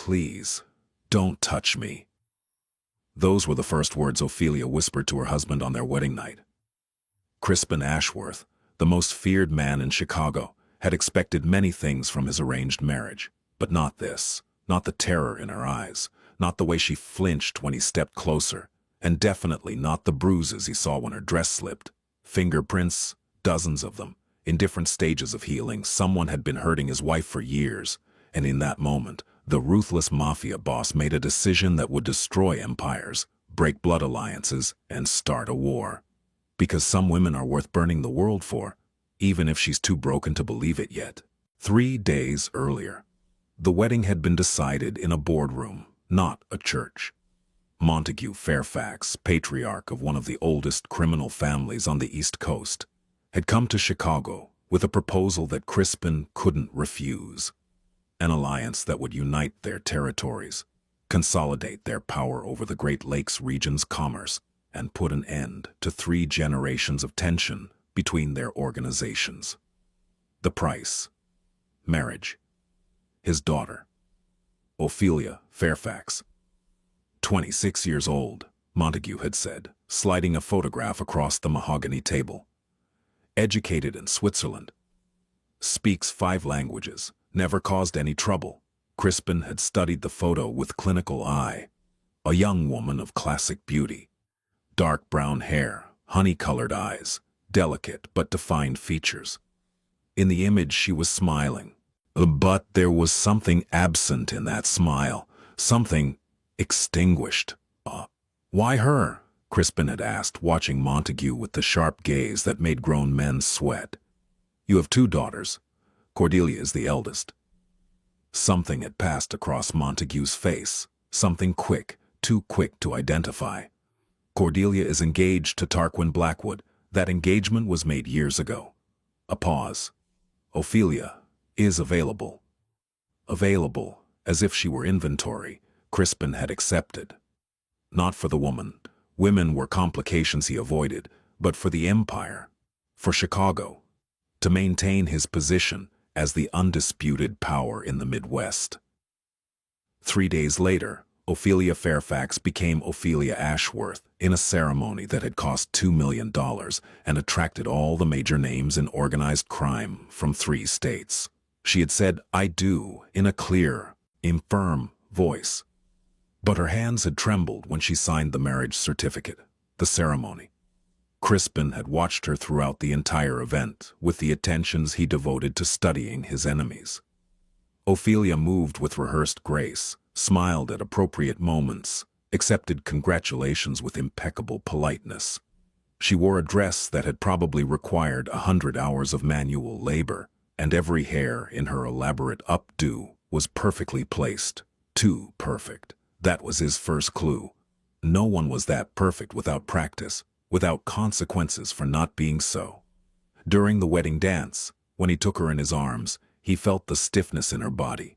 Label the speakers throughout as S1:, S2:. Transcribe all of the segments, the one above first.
S1: please, don't touch me." Those were the first words Ophelia whispered to her husband on their wedding night. Crispin Ashworth, the most feared man in Chicago, had expected many things from his arranged marriage, but not this, not the terror in her eyes, not the way she flinched when he stepped closer, and definitely not the bruises he saw when her dress slipped. Fingerprints, dozens of them, in different stages of healing. Someone had been hurting his wife for years, and in that moment, the ruthless Mafia boss made a decision that would destroy empires, break blood alliances, and start a war. Because some women are worth burning the world for, even if she's too broken to believe it yet. 3 days earlier, the wedding had been decided in a boardroom, not a church. Montague Fairfax, patriarch of one of the oldest criminal families on the East Coast, had come to Chicago with a proposal that Crispin couldn't refuse. An alliance that would unite their territories, consolidate their power over the Great Lakes region's commerce, and put an end to 3 generations of tension between their organizations. The price: marriage. His daughter, Ophelia Fairfax. 26 years old, Montague had said, sliding a photograph across the mahogany table. Educated in Switzerland. Speaks 5 languages. Never caused any trouble. Crispin had studied the photo with clinical eye. A young woman of classic beauty. Dark brown hair, honey-colored eyes, delicate but defined features. In the image she was smiling. But there was something absent in that smile, something extinguished. Why her? Crispin had asked, watching Montague with the sharp gaze that made grown men sweat. You have 2 daughters. Cordelia is the eldest. Something had passed across Montague's face, something quick, too quick to identify. Cordelia is engaged to Tarquin Blackwood. That engagement was made years ago. A pause. Ophelia is available. Available, as if she were inventory, Crispin had accepted. Not for the woman. Women were complications he avoided, but for the empire, for Chicago, to maintain his position as the undisputed power in the Midwest. 3 days later, Ophelia Fairfax became Ophelia Ashworth in a ceremony that had cost $2 million and attracted all the major names in organized crime from 3 states. She had said, "I do," in a clear, firm voice. But her hands had trembled when she signed the marriage certificate, the ceremony. Crispin had watched her throughout the entire event, with the attentions he devoted to studying his enemies. Ophelia moved with rehearsed grace, smiled at appropriate moments, accepted congratulations with impeccable politeness. She wore a dress that had probably required 100 hours of manual labor, and every hair in her elaborate updo was perfectly placed. Too perfect. That was his first clue. No one was that perfect without practice, without consequences for not being so. During the wedding dance, when he took her in his arms, he felt the stiffness in her body.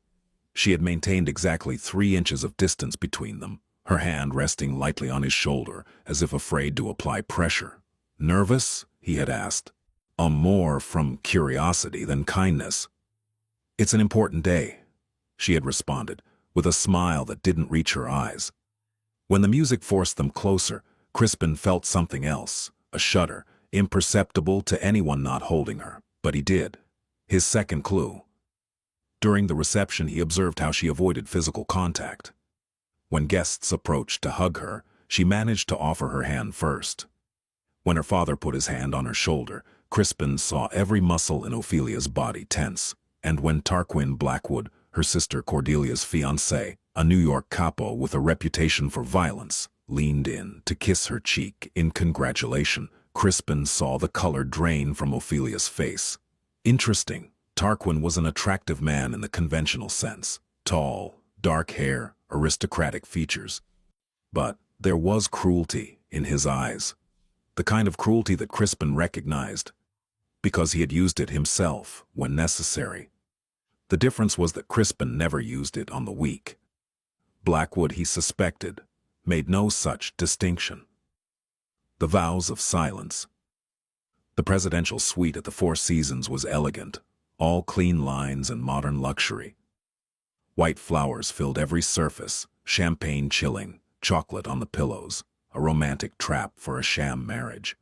S1: She had maintained exactly 3 inches of distance between them, her hand resting lightly on his shoulder, as if afraid to apply pressure. Nervous? He had asked. More from curiosity than kindness. It's an important day, she had responded, with a smile that didn't reach her eyes. When the music forced them closer, Crispin felt something else, a shudder, imperceptible to anyone not holding her, but he did. His second clue. During the reception, he observed how she avoided physical contact. When guests approached to hug her, she managed to offer her hand first. When her father put his hand on her shoulder, Crispin saw every muscle in Ophelia's body tense, and when Tarquin Blackwood, her sister Cordelia's fiancé, a New York capo with a reputation for violence, leaned in to kiss her cheek in congratulation, Crispin saw the color drain from Ophelia's face. Interesting. Tarquin was an attractive man in the conventional sense. Tall, dark hair, aristocratic features. But there was cruelty in his eyes. The kind of cruelty that Crispin recognized, because he had used it himself when necessary. The difference was that Crispin never used it on the weak. Blackwood, he suspected, made no such distinction. The vows of silence. The presidential suite at the Four Seasons was elegant, all clean lines and modern luxury. White flowers filled every surface, champagne chilling, chocolate on the pillows, a romantic trap for a sham marriage.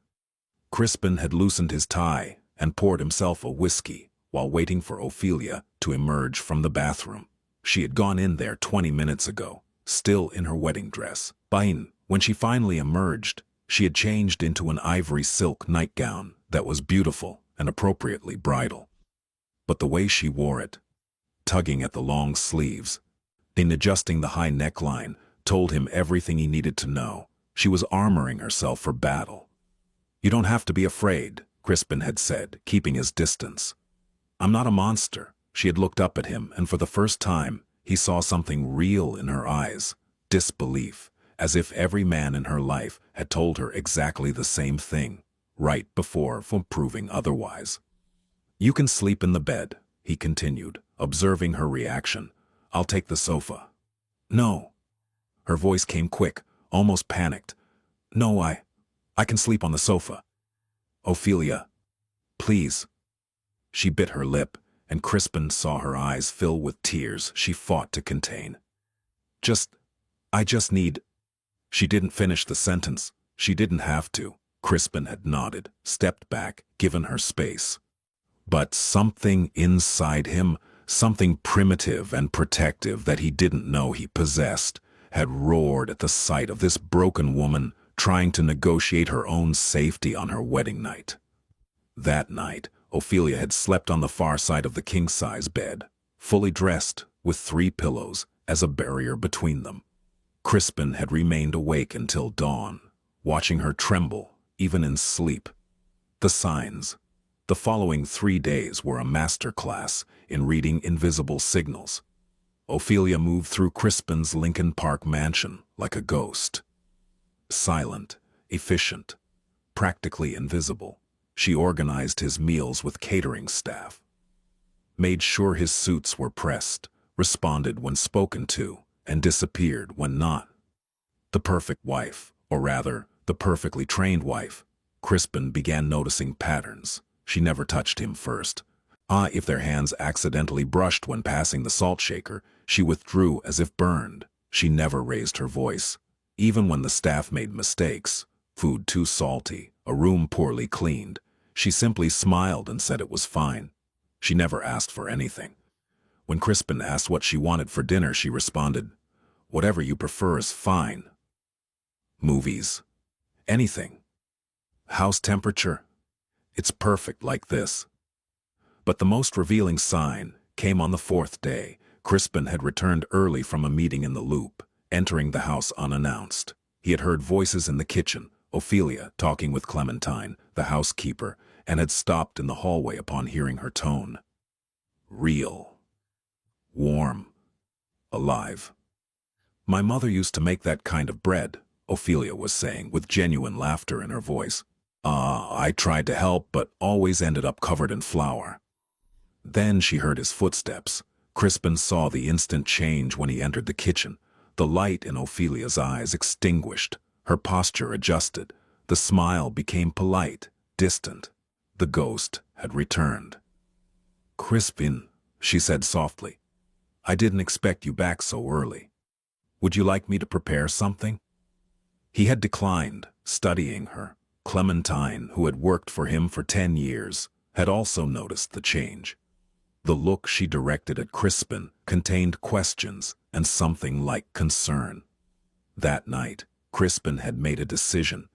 S1: Crispin had loosened his tie and poured himself a whiskey while waiting for Ophelia to emerge from the bathroom. She had gone in there 20 minutes ago, still in her wedding dress. When she finally emerged, she had changed into an ivory silk nightgown that was beautiful and appropriately bridal. But the way she wore it, tugging at the long sleeves, and adjusting the high neckline, told him everything he needed to know. She was armoring herself for battle. "You don't have to be afraid," Crispin had said, keeping his distance. "I'm not a monster." She had looked up at him, and for the first time, he saw something real in her eyes, disbelief, as if every man in her life had told her exactly the same thing, right before proving otherwise. "You can sleep in the bed," he continued, observing her reaction. "I'll take the sofa." "No." Her voice came quick, almost panicked. "No, I can sleep on the sofa." "Ophelia, please." She bit her lip, and Crispin saw her eyes fill with tears she fought to contain. I just need—" She didn't finish the sentence. She didn't have to. Crispin had nodded, stepped back, given her space. But something inside him, something primitive and protective that he didn't know he possessed, had roared at the sight of this broken woman trying to negotiate her own safety on her wedding night. That night, Ophelia had slept on the far side of the king-size bed, fully dressed, with 3 pillows as a barrier between them. Crispin had remained awake until dawn, watching her tremble, even in sleep. The signs. The following 3 days were a master class in reading invisible signals. Ophelia moved through Crispin's Lincoln Park mansion like a ghost. Silent, efficient, practically invisible, she organized his meals with catering staff, made sure his suits were pressed, responded when spoken to, and disappeared when not. The perfect wife, or rather, the perfectly trained wife. Crispin began noticing patterns. She never touched him first. If their hands accidentally brushed when passing the salt shaker, she withdrew as if burned. She never raised her voice. Even when the staff made mistakes, food too salty, a room poorly cleaned, she simply smiled and said it was fine. She never asked for anything. When Crispin asked what she wanted for dinner, she responded, "Whatever you prefer is fine." Movies. Anything. House temperature. It's perfect like this. But the most revealing sign came on the 4th day. Crispin had returned early from a meeting in the Loop, entering the house unannounced. He had heard voices in the kitchen, Ophelia talking with Clementine, the housekeeper, and had stopped in the hallway upon hearing her tone. Real. Warm. Alive. "My mother used to make that kind of bread," Ophelia was saying, with genuine laughter in her voice. I tried to help, but always ended up covered in flour." Then she heard his footsteps. Crispin saw the instant change when he entered the kitchen. The light in Ophelia's eyes extinguished. Her posture adjusted. The smile became polite, distant. The ghost had returned. "Crispin," she said softly, "I didn't expect you back so early. Would you like me to prepare something?" He had declined, studying her. Clementine, who had worked for him for 10 years, had also noticed the change. The look she directed at Crispin contained questions and something like concern. That night, Crispin had made a decision.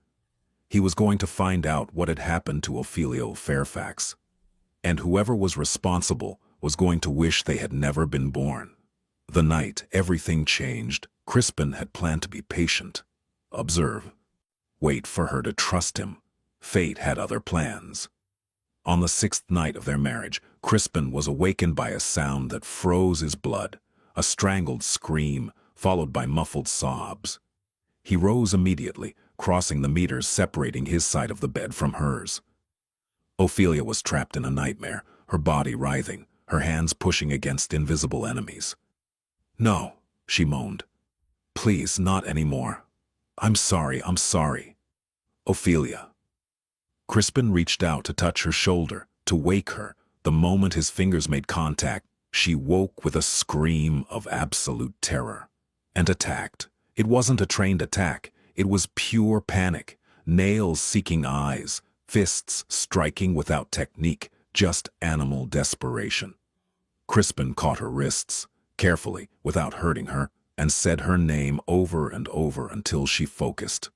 S1: He was going to find out what had happened to Ophelia Fairfax. And whoever was responsible was going to wish they had never been born. The night everything changed, Crispin had planned to be patient. Observe. Wait for her to trust him. Fate had other plans. On the 6th night of their marriage, Crispin was awakened by a sound that froze his blood, a strangled scream, followed by muffled sobs. He rose immediately, crossing the meters separating his side of the bed from hers. Ophelia was trapped in a nightmare, her body writhing, her hands pushing against invisible enemies. "No," she moaned. "Please, not anymore. I'm sorry. Ophelia." Crispin reached out to touch her shoulder, to wake her. The moment his fingers made contact, She woke with a scream of absolute terror and attacked. It wasn't a trained attack. It was pure panic, nails seeking eyes, fists striking without technique, just animal desperation. Crispin caught her wrists, carefully, without hurting her, and said her name over and over until she focused.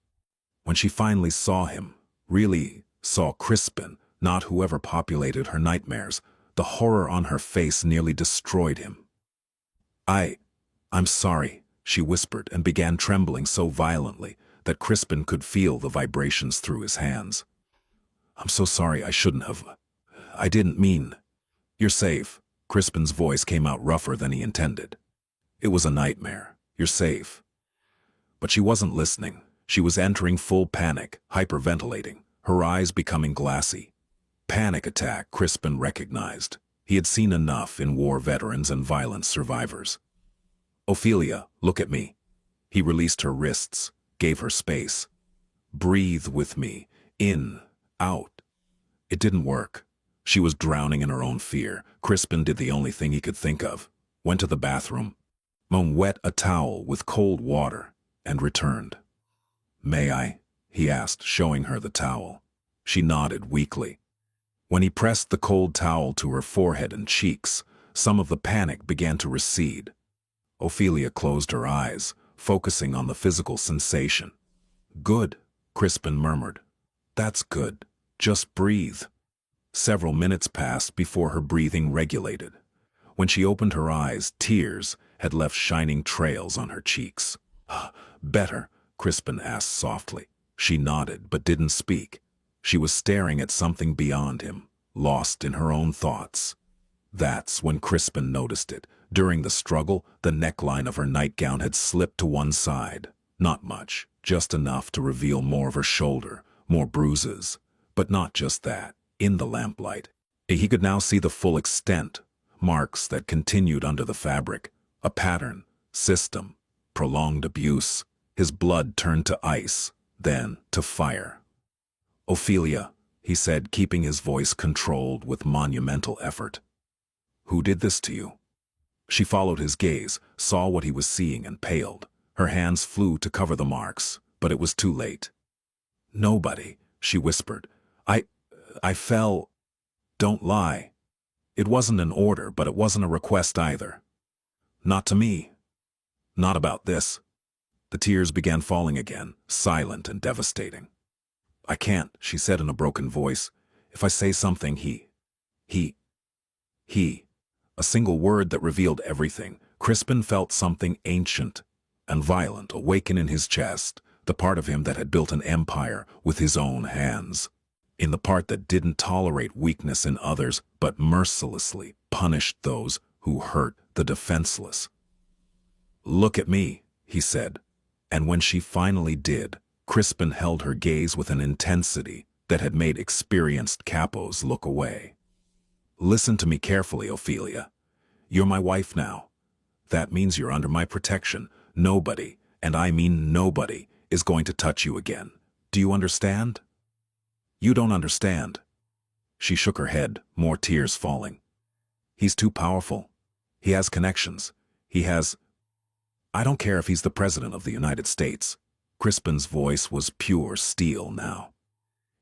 S1: When she finally saw him, really saw Crispin, not whoever populated her nightmares, the horror on her face nearly destroyed him. I'm sorry, she whispered and began trembling so violently that Crispin could feel the vibrations through his hands. I'm so sorry, I shouldn't have. I didn't mean. You're safe. Crispin's voice came out rougher than he intended. It was a nightmare. You're safe. But she wasn't listening. She was entering full panic, hyperventilating, her eyes becoming glassy. Panic attack, Crispin recognized. He had seen enough in war veterans and violence survivors. Ophelia, look at me. He released her wrists, gave her space. Breathe with me. In, out. It didn't work. She was drowning in her own fear. Crispin did the only thing he could think of. Went to the bathroom, wet a towel with cold water, and returned. May I? He asked, showing her the towel. She nodded weakly. When he pressed the cold towel to her forehead and cheeks, some of the panic began to recede. Ophelia closed her eyes, focusing on the physical sensation. Good, Crispin murmured. That's good. Just breathe. Several minutes passed before her breathing regulated. When she opened her eyes, tears had left shining trails on her cheeks. Better, Crispin asked softly. She nodded but didn't speak. She was staring at something beyond him, lost in her own thoughts. That's when Crispin noticed it. During the struggle, the neckline of her nightgown had slipped to one side. Not much, just enough to reveal more of her shoulder, more bruises. But not just that. In the lamplight, he could now see the full extent, marks that continued under the fabric, a pattern, system, prolonged abuse. His blood turned to ice, then to fire. Ophelia, he said, keeping his voice controlled with monumental effort. Who did this to you? She followed his gaze, saw what he was seeing, and paled. Her hands flew to cover the marks, but it was too late. Nobody, she whispered. I fell. Don't lie. It wasn't an order, but it wasn't a request either. Not to me. Not about this. The tears began falling again, silent and devastating. I can't, she said in a broken voice. If I say something, he. A single word that revealed everything. Crispin felt something ancient and violent awaken in his chest, the part of him that had built an empire with his own hands. In the part that didn't tolerate weakness in others, but mercilessly punished those who hurt the defenseless. Look at me, he said, and when she finally did, Crispin held her gaze with an intensity that had made experienced capos look away. Listen to me carefully, Ophelia. You're my wife now. That means you're under my protection. Nobody, and I mean nobody, is going to touch you again. Do you understand? You don't understand. She shook her head, more tears falling. He's too powerful. He has connections. I don't care if he's the president of the United States. Crispin's voice was pure steel now.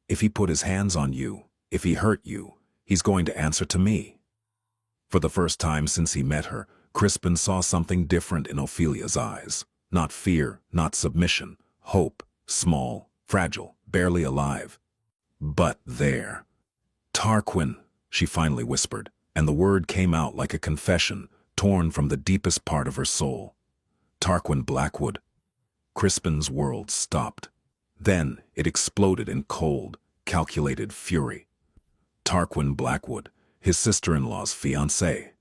S1: If he put his hands on you, if he hurt you, he's going to answer to me. For the first time since he met her, Crispin saw something different in Ophelia's eyes. Not fear, not submission. Hope, small, fragile, barely alive. But there. Tarquin, she finally whispered, and the word came out like a confession, torn from the deepest part of her soul. Tarquin Blackwood. Crispin's world stopped. Then it exploded in cold, calculated fury. Tarquin Blackwood, his sister-in-law's fiancé.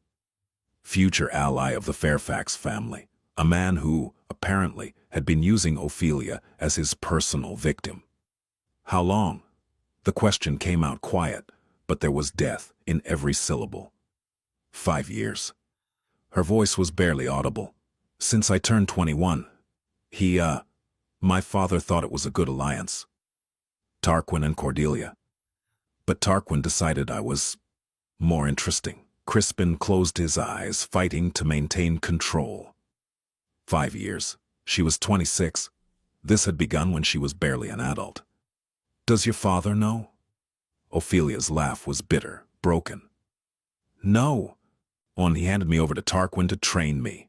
S1: Future ally of the Fairfax family, a man who, apparently, had been using Ophelia as his personal victim. How long? The question came out quiet, but there was death in every syllable. 5 years. Her voice was barely audible. Since I turned 21. My father thought it was a good alliance. Tarquin and Cordelia. But Tarquin decided I was more interesting. Crispin closed his eyes, fighting to maintain control. 5 years. She was 26. This had begun when she was barely an adult. Does your father know? Ophelia's laugh was bitter, broken. No. He handed me over to Tarquin to train me.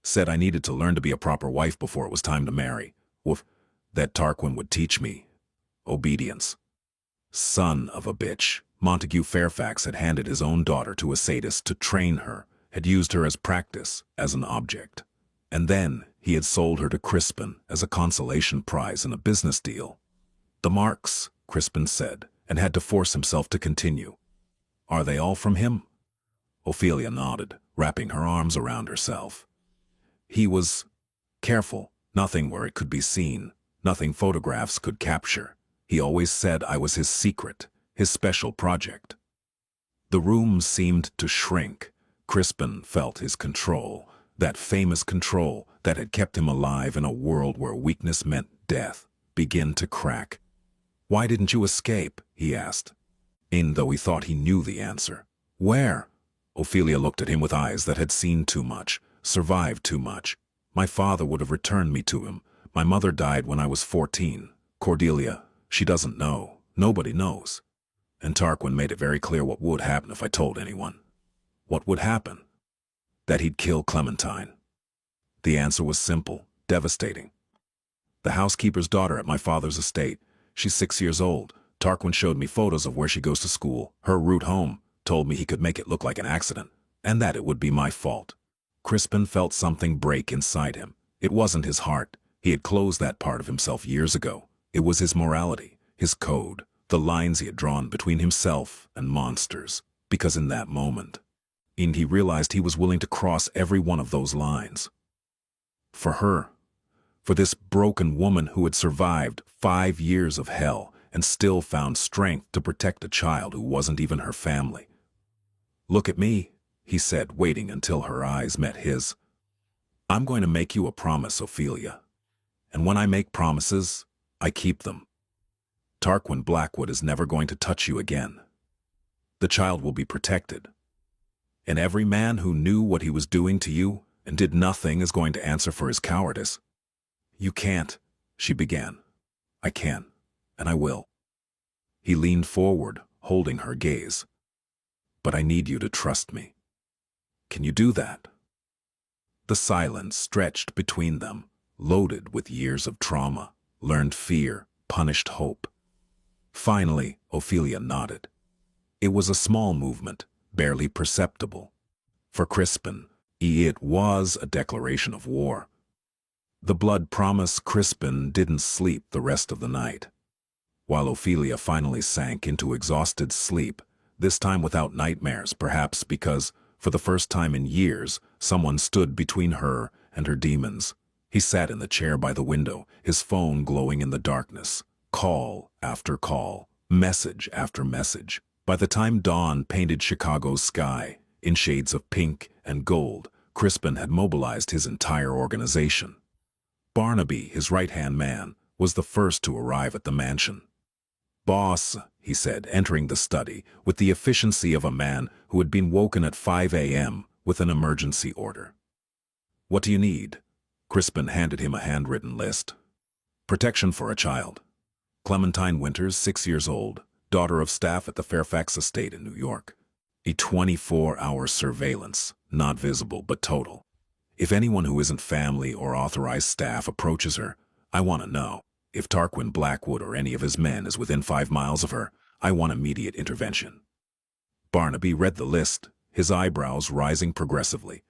S1: Said I needed to learn to be a proper wife before it was time to marry. Woof. That Tarquin would teach me. Obedience. Son of a bitch. Montague Fairfax had handed his own daughter to a sadist to train her, had used her as practice, as an object. And then he had sold her to Crispin as a consolation prize in a business deal. The marks, Crispin said, and had to force himself to continue. Are they all from him? Ophelia nodded, wrapping her arms around herself. He was careful, nothing where it could be seen, nothing photographs could capture. He always said I was his secret, his special project. The room seemed to shrink. Crispin felt his control, that famous control that had kept him alive in a world where weakness meant death, begin to crack. Why didn't you escape? He asked, though he thought he knew the answer. Where? Ophelia looked at him with eyes that had seen too much, survived too much. My father would have returned me to him. My mother died when I was 14. Cordelia, she doesn't know. Nobody knows. And Tarquin made it very clear what would happen if I told anyone. What would happen? That he'd kill Clementine. The answer was simple, devastating. The housekeeper's daughter at my father's estate. She's 6 years old. Tarquin showed me photos of where she goes to school, her route home, told me he could make it look like an accident, and that it would be my fault. Crispin felt something break inside him. It wasn't his heart. He had closed that part of himself years ago. It was his morality, his code, the lines he had drawn between himself and monsters. Because in that moment, he realized he was willing to cross every one of those lines. For her, for this broken woman who had survived 5 years of hell and still found strength to protect a child who wasn't even her family. Look at me, he said, waiting until her eyes met his. I'm going to make you a promise, Ophelia. And when I make promises, I keep them. Tarquin Blackwood is never going to touch you again. The child will be protected. And every man who knew what he was doing to you and did nothing is going to answer for his cowardice. You can't, she began. I can, and I will. He leaned forward, holding her gaze. But I need you to trust me. Can you do that? The silence stretched between them, loaded with years of trauma, learned fear, punished hope. Finally, Ophelia nodded. It was a small movement, barely perceptible. For Crispin, it was a declaration of war. The blood promise. Crispin didn't sleep the rest of the night. While Ophelia finally sank into exhausted sleep, this time without nightmares, perhaps because, for the first time in years, someone stood between her and her demons. He sat in the chair by the window, his phone glowing in the darkness. Call after call, message after message. By the time dawn painted Chicago's sky in shades of pink and gold, Crispin had mobilized his entire organization. Barnaby, his right-hand man, was the first to arrive at the mansion. Boss, he said, entering the study with the efficiency of a man who had been woken at 5 a.m. with an emergency order. What do you need? Crispin handed him a handwritten list. Protection for a child. Clementine Winters, 6 years old, daughter of staff at the Fairfax estate in New York. A 24-hour surveillance, not visible but total. If anyone who isn't family or authorized staff approaches her, I want to know. If Tarquin Blackwood or any of his men is within 5 miles of her, I want immediate intervention. Barnaby read the list, his eyebrows rising progressively.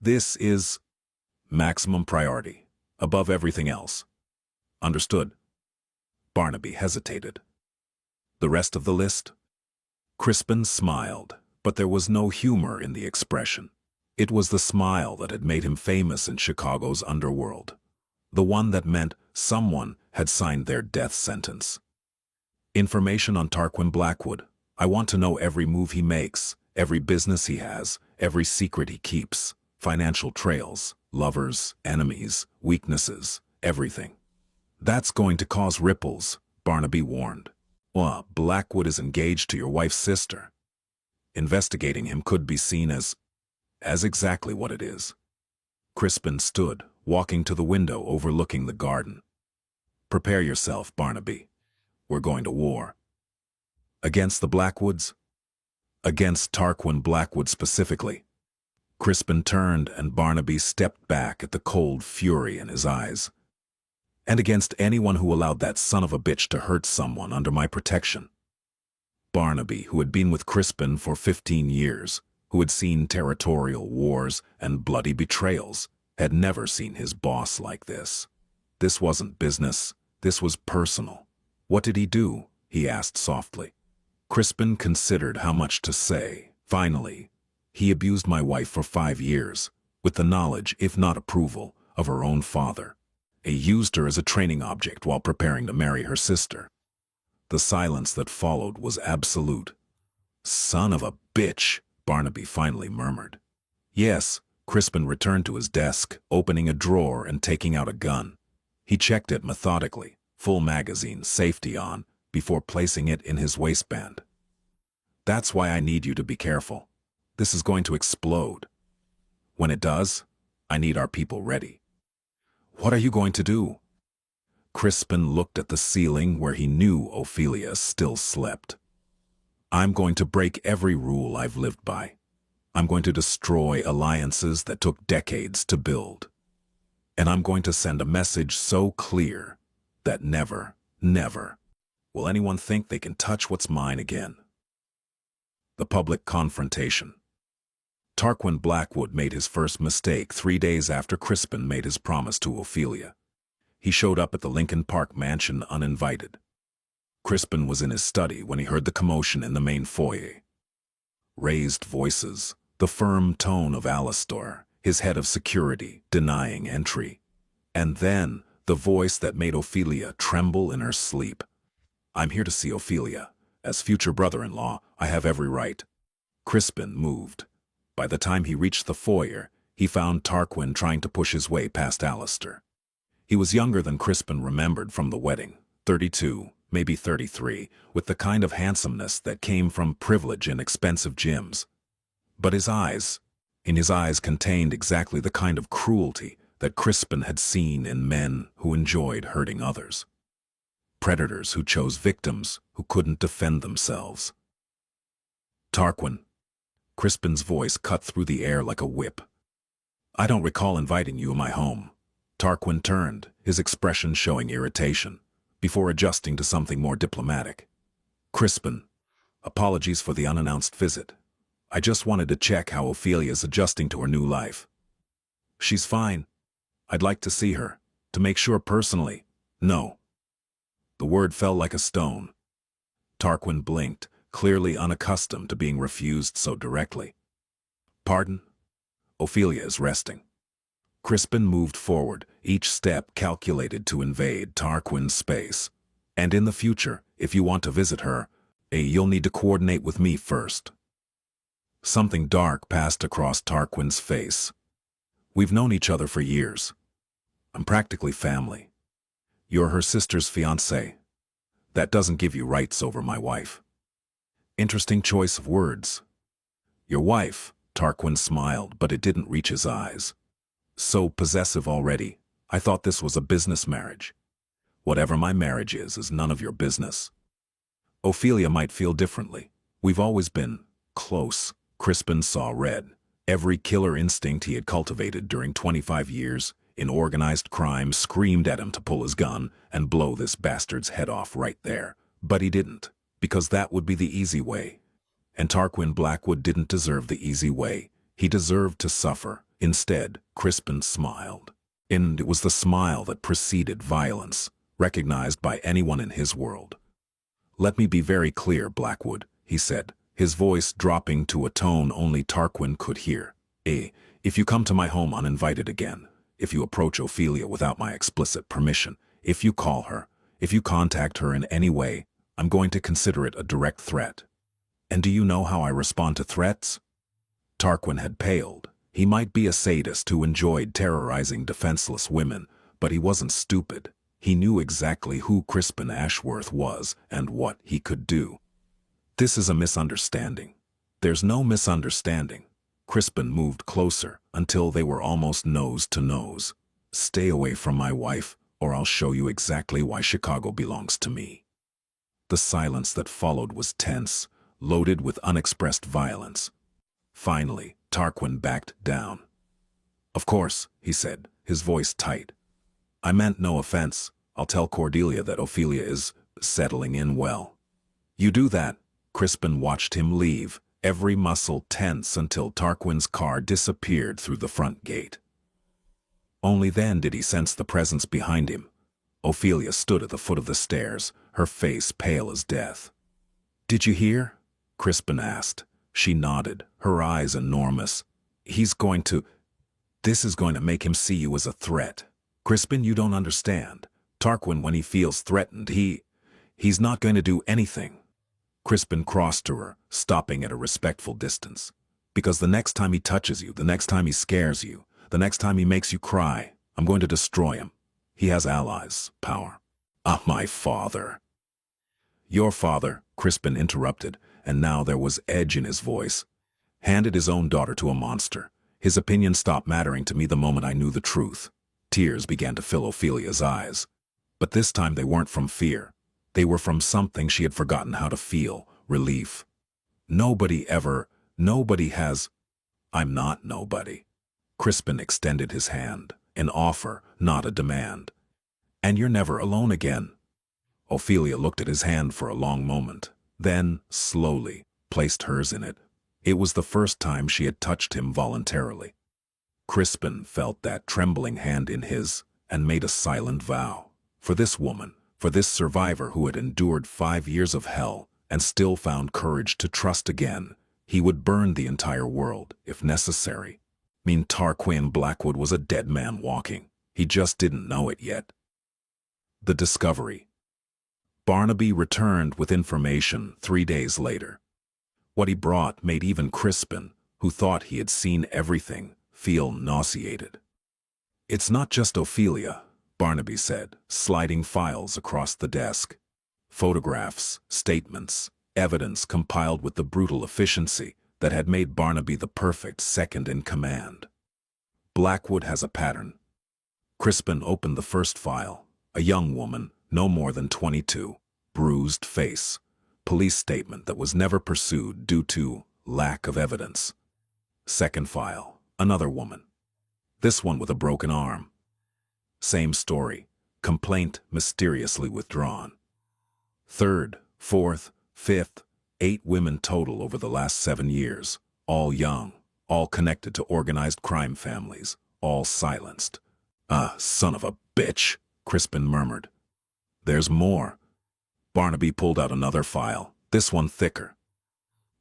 S1: This is maximum priority, above everything else. Understood. Barnaby hesitated. The rest of the list? Crispin smiled, but there was no humor in the expression. It was the smile that had made him famous in Chicago's underworld. The one that meant someone had signed their death sentence. Information on Tarquin Blackwood. I want to know every move he makes, every business he has, every secret he keeps, financial trails, lovers, enemies, weaknesses, everything. That's going to cause ripples, Barnaby warned. Blackwood is engaged to your wife's sister. Investigating him could be seen as exactly what it is. Crispin stood, walking to the window overlooking the garden. Prepare yourself, Barnaby. We're going to war. Against the Blackwoods? Against Tarquin Blackwood specifically. Crispin turned and Barnaby stepped back at the cold fury in his eyes. And against anyone who allowed that son of a bitch to hurt someone under my protection. Barnaby, who had been with Crispin for 15 years, who had seen territorial wars and bloody betrayals, had never seen his boss like this. This wasn't business, this was personal. What did he do? He asked softly. Crispin considered how much to say. Finally, he abused my wife for 5 years, with the knowledge, if not approval, of her own father. He used her as a training object while preparing to marry her sister. The silence that followed was absolute. Son of a bitch, Barnaby finally murmured. Yes, Crispin returned to his desk, opening a drawer and taking out a gun. He checked it methodically, full magazine, safety on, before placing it in his waistband. That's why I need you to be careful. This is going to explode. When it does, I need our people ready. What are you going to do? Crispin looked at the ceiling where he knew Ophelia still slept. I'm going to break every rule I've lived by. I'm going to destroy alliances that took decades to build. And I'm going to send a message so clear that never, never will anyone think they can touch what's mine again. The public confrontation. Tarquin Blackwood made his first mistake 3 days after Crispin made his promise to Ophelia. He showed up at the Lincoln Park mansion uninvited. Crispin was in his study when he heard the commotion in the main foyer. Raised voices, the firm tone of Alistair, his head of security, denying entry. And then, the voice that made Ophelia tremble in her sleep. I'm here to see Ophelia. As future brother-in-law, I have every right. Crispin moved. By the time he reached the foyer, he found Tarquin trying to push his way past Alistair. He was younger than Crispin remembered from the wedding, 32, maybe 33, with the kind of handsomeness that came from privilege in expensive gyms. But his eyes contained exactly the kind of cruelty that Crispin had seen in men who enjoyed hurting others. Predators who chose victims who couldn't defend themselves. Tarquin. Crispin's voice cut through the air like a whip. I don't recall inviting you in my home. Tarquin turned, his expression showing irritation, before adjusting to something more diplomatic. Crispin, apologies for the unannounced visit. I just wanted to check how Ophelia's adjusting to her new life. She's fine. I'd like to see her, to make sure personally. No. The word fell like a stone. Tarquin blinked, clearly unaccustomed to being refused so directly. Pardon? Ophelia is resting. Crispin moved forward, each step calculated to invade Tarquin's space. And in the future, if you want to visit her, you'll need to coordinate with me first. Something dark passed across Tarquin's face. We've known each other for years. I'm practically family. You're her sister's fiancé. That doesn't give you rights over my wife. Interesting choice of words. Your wife, Tarquin smiled, but it didn't reach his eyes. So possessive already. I thought this was a business marriage. Whatever my marriage is none of your business. Ophelia might feel differently. We've always been close. Crispin saw red. Every killer instinct he had cultivated during 25 years in organized crime screamed at him to pull his gun and blow this bastard's head off right there. But he didn't, because that would be the easy way. And Tarquin Blackwood didn't deserve the easy way. He deserved to suffer. Instead, Crispin smiled. And it was the smile that preceded violence, recognized by anyone in his world. Let me be very clear, Blackwood, he said, his voice dropping to a tone only Tarquin could hear. If you come to my home uninvited again, if you approach Ophelia without my explicit permission, if you call her, if you contact her in any way, I'm going to consider it a direct threat. And do you know how I respond to threats? Tarquin had paled. He might be a sadist who enjoyed terrorizing defenseless women, but he wasn't stupid. He knew exactly who Crispin Ashworth was and what he could do. This is a misunderstanding. There's no misunderstanding. Crispin moved closer until they were almost nose to nose. Stay away from my wife, or I'll show you exactly why Chicago belongs to me. The silence that followed was tense, loaded with unexpressed violence. Finally, Tarquin backed down. Of course, he said, his voice tight. I meant no offense. I'll tell Cordelia that Ophelia is settling in well. You do that. Crispin watched him leave, every muscle tense until Tarquin's car disappeared through the front gate. Only then did he sense the presence behind him. Ophelia stood at the foot of the stairs, her face pale as death. Did you hear? Crispin asked. She nodded, her eyes enormous. This is going to make him see you as a threat. Crispin, you don't understand. Tarquin, when he feels threatened, he's not going to do anything. Crispin crossed to her, stopping at a respectful distance. Because the next time he touches you, the next time he scares you, the next time he makes you cry, I'm going to destroy him. He has allies, power. My father. Your father, Crispin interrupted, and now there was edge in his voice. Handed his own daughter to a monster. His opinion stopped mattering to me the moment I knew the truth. Tears began to fill Ophelia's eyes. But this time they weren't from fear. They were from something she had forgotten how to feel, relief. Nobody has. I'm not nobody. Crispin extended his hand, an offer, not a demand. And you're never alone again. Ophelia looked at his hand for a long moment, then, slowly, placed hers in it. It was the first time she had touched him voluntarily. Crispin felt that trembling hand in his, and made a silent vow. For this woman, for this survivor who had endured 5 years of hell and still found courage to trust again, he would burn the entire world, if necessary. Tarquin Blackwood was a dead man walking. He just didn't know it yet. The discovery. Barnaby returned with information 3 days later. What he brought made even Crispin, who thought he had seen everything, feel nauseated. It's not just Ophelia, Barnaby said, sliding files across the desk. Photographs, statements, evidence compiled with the brutal efficiency that had made Barnaby the perfect second in command. Blackwood has a pattern. Crispin opened the first file. A young woman, no more than 22, bruised face. Police statement that was never pursued due to lack of evidence. Second file, another woman. This one with a broken arm. Same story, complaint mysteriously withdrawn. Third, fourth, fifth, 8 women total over the last 7 years, all young, all connected to organized crime families, all silenced. Son of a bitch, Crispin murmured. There's more. Barnaby pulled out another file, this one thicker.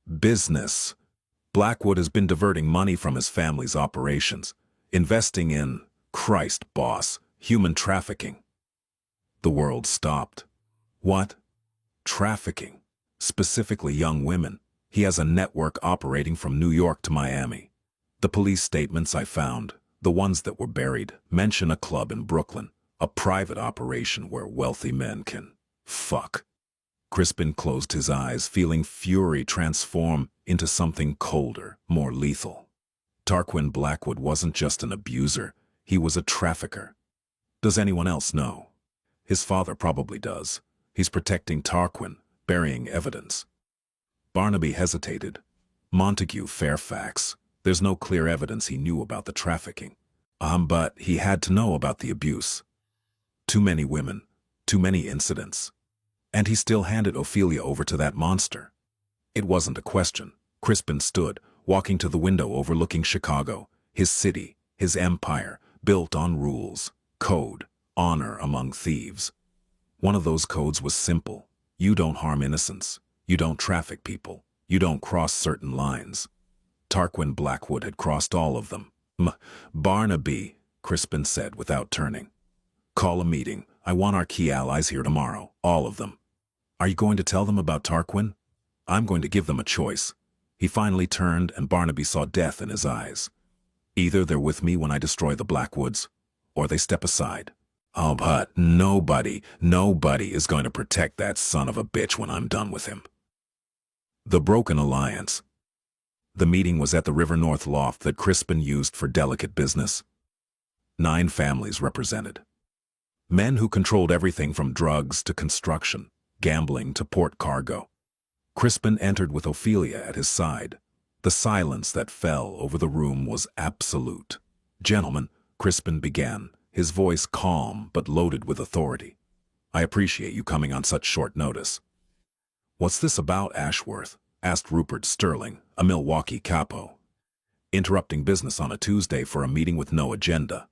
S1: Business. Blackwood has been diverting money from his family's operations, investing in, Christ, boss, human trafficking. The world stopped. What? Trafficking. Specifically young women. He has a network operating from New York to Miami. The police statements I found, the ones that were buried, mention a club in Brooklyn, a private operation where wealthy men can fuck. Crispin closed his eyes, feeling fury transform into something colder, more lethal. Tarquin Blackwood wasn't just an abuser, he was a trafficker. Does anyone else know? His father probably does. He's protecting Tarquin, burying evidence. Barnaby hesitated. Montague Fairfax. There's no clear evidence he knew about the trafficking. But he had to know about the abuse. Too many women, too many incidents. And he still handed Ophelia over to that monster. It wasn't a question. Crispin stood, walking to the window overlooking Chicago, his city, his empire, built on rules, code, honor among thieves. One of those codes was simple. You don't harm innocents. You don't traffic people. You don't cross certain lines. Tarquin Blackwood had crossed all of them. Barnaby, Crispin said without turning. Call a meeting. I want our key allies here tomorrow, all of them. Are you going to tell them about Tarquin? I'm going to give them a choice. He finally turned and Barnaby saw death in his eyes. Either they're with me when I destroy the Blackwoods, or they step aside. But nobody is going to protect that son of a bitch when I'm done with him. The Broken Alliance. The meeting was at the River North loft that Crispin used for delicate business. 9 families represented. Men who controlled everything from drugs to construction, gambling to port cargo. Crispin entered with Ophelia at his side. The silence that fell over the room was absolute. "Gentlemen," Crispin began, his voice calm but loaded with authority. "I appreciate you coming on such short notice." "What's this about, Ashworth?" asked Rupert Sterling, a Milwaukee capo. "Interrupting business on a Tuesday for a meeting with no agenda."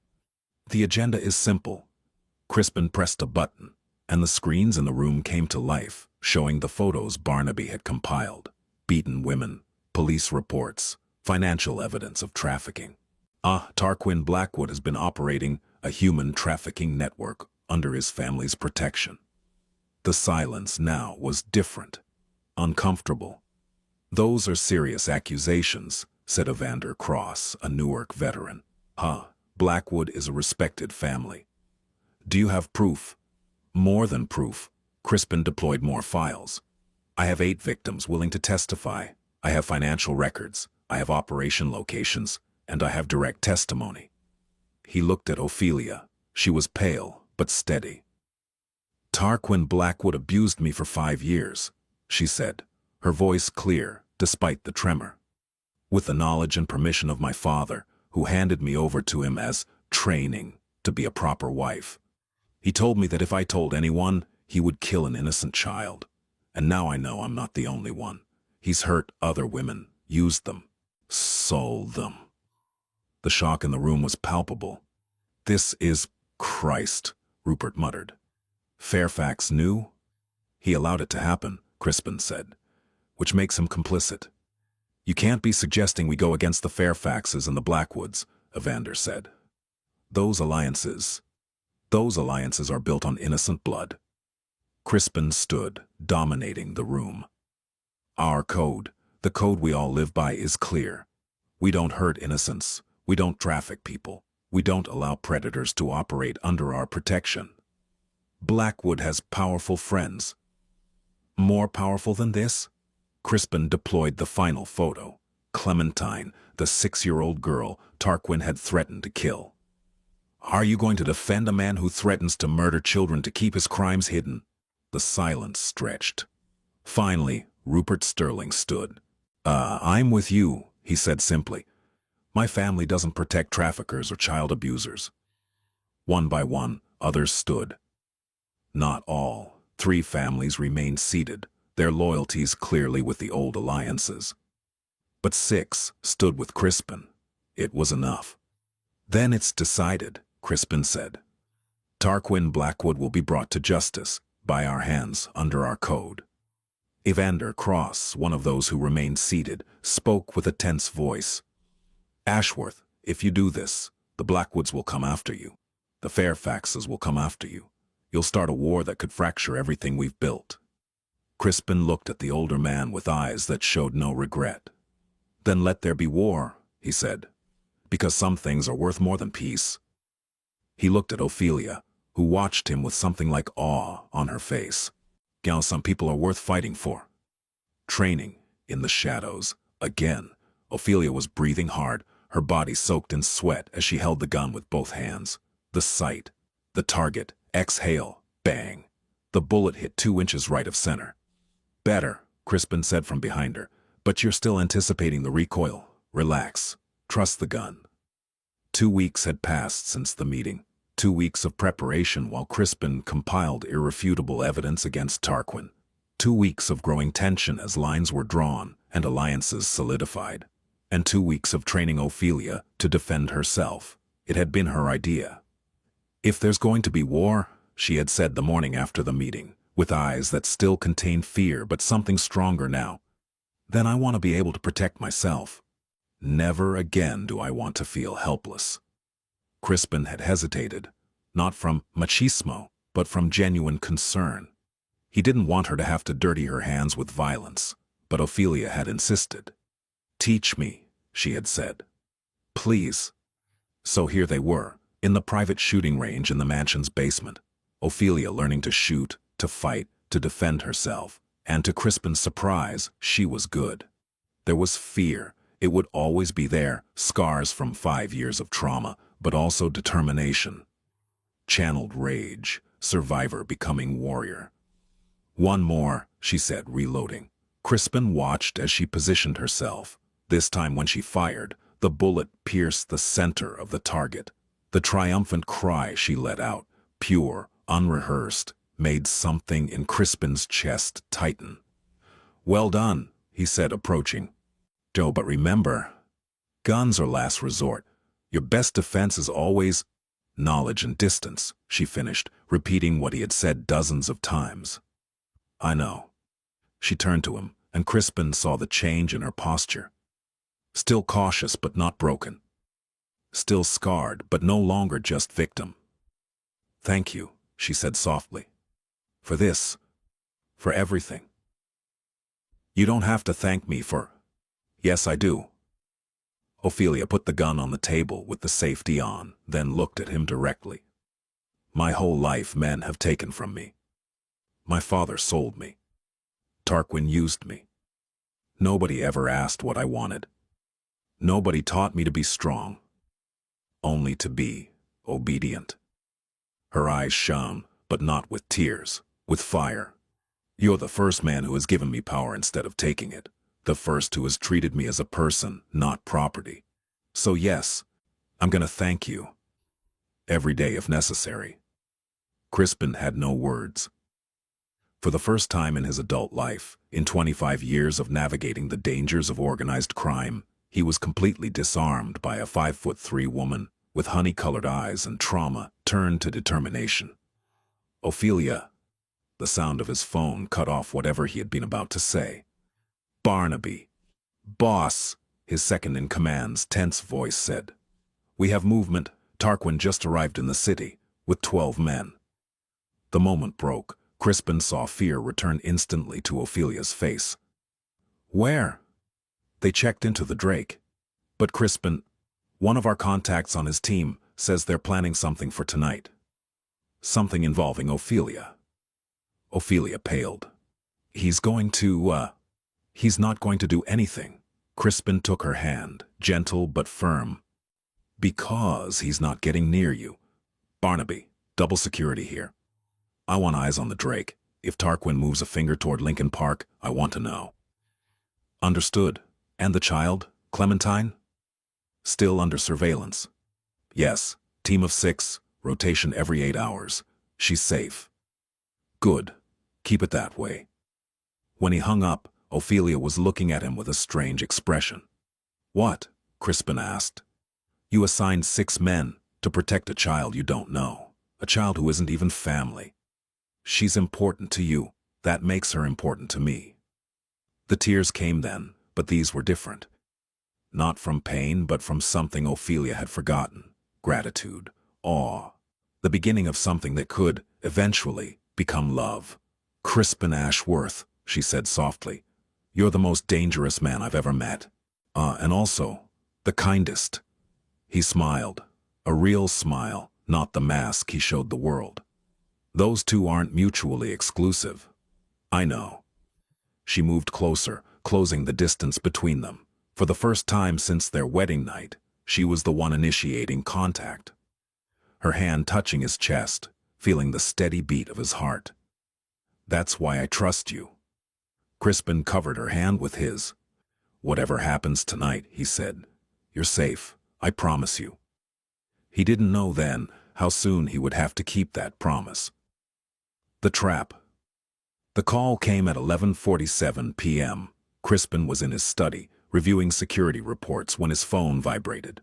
S1: "The agenda is simple." Crispin pressed a button, and the screens in the room came to life, showing the photos Barnaby had compiled. Beaten women, police reports, financial evidence of trafficking. Tarquin Blackwood has been operating a human trafficking network under his family's protection. The silence now was different, uncomfortable. "Those are serious accusations," said Evander Cross, a Newark veteran. Blackwood is a respected family." "Do you have proof?" "More than proof." Crispin deployed more files. "I have 8 victims willing to testify. I have financial records. I have operation locations. And I have direct testimony." He looked at Ophelia. She was pale, but steady. "Tarquin Blackwood abused me for 5 years, she said, her voice clear, despite the tremor. "With the knowledge and permission of my father, who handed me over to him as training to be a proper wife. He told me that if I told anyone, he would kill an innocent child. And now I know I'm not the only one. He's hurt other women, used them, sold them." The shock in the room was palpable. "This is Christ," Rupert muttered. "Fairfax knew?" "He allowed it to happen," Crispin said, "which makes him complicit." "You can't be suggesting we go against the Fairfaxes and the Blackwoods," Evander said. Those alliances are built on innocent blood." Crispin stood, dominating the room. "Our code, the code we all live by, is clear. We don't hurt innocents. We don't traffic people. We don't allow predators to operate under our protection. Blackwood has powerful friends." "More powerful than this?" Crispin deployed the final photo. Clementine, the 6-year-old girl Tarquin had threatened to kill. "Are you going to defend a man who threatens to murder children to keep his crimes hidden?" The silence stretched. Finally, Rupert Sterling stood. I'm with you," he said simply. "My family doesn't protect traffickers or child abusers." One by one, others stood. Not all. 3 families remained seated, their loyalties clearly with the old alliances. But 6 stood with Crispin. It was enough. "Then it's decided," Crispin said. "Tarquin Blackwood will be brought to justice, by our hands, under our code." Evander Cross, one of those who remained seated, spoke with a tense voice. "Ashworth, if you do this, the Blackwoods will come after you. The Fairfaxes will come after you. You'll start a war that could fracture everything we've built." Crispin looked at the older man with eyes that showed no regret. "Then let there be war," he said, "because some things are worth more than peace." He looked at Ophelia, who watched him with something like awe on her face. Some people are worth fighting for." Training in the shadows. Again, Ophelia was breathing hard, her body soaked in sweat as she held the gun with both hands. The sight, the target, exhale, bang. The bullet hit 2 inches right of center. "Better," Crispin said from behind her, "but you're still anticipating the recoil. Relax. Trust the gun." 2 weeks had passed since the meeting. 2 weeks of preparation while Crispin compiled irrefutable evidence against Tarquin. 2 weeks of growing tension as lines were drawn and alliances solidified. And 2 weeks of training Ophelia to defend herself. It had been her idea. "If there's going to be war," she had said the morning after the meeting, with eyes that still contained fear but something stronger now, "then I want to be able to protect myself. Never again do I want to feel helpless." Crispin had hesitated, not from machismo, but from genuine concern. He didn't want her to have to dirty her hands with violence, but Ophelia had insisted. "Teach me," she had said. "Please." So here they were, in the private shooting range in the mansion's basement. Ophelia learning to shoot, to fight, to defend herself, and to Crispin's surprise, she was good. There was fear, It would always be there, scars from 5 years of trauma, but also determination. Channeled rage, survivor becoming warrior. One more, she said, reloading. Crispin watched as she positioned herself. This time when she fired, the bullet pierced the center of the target. The triumphant cry she let out, pure, unrehearsed, made something in Crispin's chest tighten. "Well done," he said, approaching. "Joe, but remember, guns are last resort. Your best defense is always knowledge and distance," she finished, repeating what he had said dozens of times. "I know." She turned to him, and Crispin saw the change in her posture. Still cautious but not broken. Still scarred but no longer just victim. "Thank you," she said softly. "For this. For everything." "You don't have to thank me for—" "Yes, I do." Ophelia put the gun on the table with the safety on, then looked at him directly. "My whole life men have taken from me. My father sold me. Tarquin used me. Nobody ever asked what I wanted. Nobody taught me to be strong. Only to be obedient." Her eyes shone, but not with tears, with fire. "You're the first man who has given me power instead of taking it. The first who has treated me as a person, not property. So yes, I'm gonna thank you. Every day if necessary." Crispin had no words. For the first time in his adult life, in 25 years of navigating the dangers of organized crime, he was completely disarmed by a 5'3" woman with honey-colored eyes and trauma turned to determination. "Ophelia." The sound of his phone cut off whatever he had been about to say. "Barnaby." "Boss," his second-in-command's tense voice said. "We have movement. Tarquin just arrived in the city, with 12 men." The moment broke. Crispin saw fear return instantly to Ophelia's face. "Where?" "They checked into the Drake. But Crispin, one of our contacts on his team, says they're planning something for tonight. Something involving Ophelia." Ophelia paled. He's not going to do anything." Crispin took her hand, gentle but firm. "Because he's not getting near you. Barnaby, double security here. I want eyes on the Drake. If Tarquin moves a finger toward Lincoln Park, I want to know." "Understood. And the child, Clementine?" "Still under surveillance." "Yes, team of 6, rotation every 8 hours. She's safe." "Good. Keep it that way." When he hung up, Ophelia was looking at him with a strange expression. "What?" Crispin asked. "You assigned 6 men to protect a child you don't know, a child who isn't even family. She's important to you. That makes her important to me." The tears came then, but these were different. Not from pain, but from something Ophelia had forgotten. Gratitude, awe, the beginning of something that could, eventually, become love. "Crispin Ashworth," she said softly, "you're the most dangerous man I've ever met. And also, the kindest." He smiled, a real smile, not the mask he showed the world. "Those two aren't mutually exclusive." "I know." She moved closer, closing the distance between them. For the first time since their wedding night, she was the one initiating contact. Her hand touching his chest, feeling the steady beat of his heart. "That's why I trust you." Crispin covered her hand with his. "Whatever happens tonight," he said, "you're safe, I promise you." He didn't know then how soon he would have to keep that promise. The trap. The call came at 11:47 p.m. Crispin was in his study, reviewing security reports when his phone vibrated.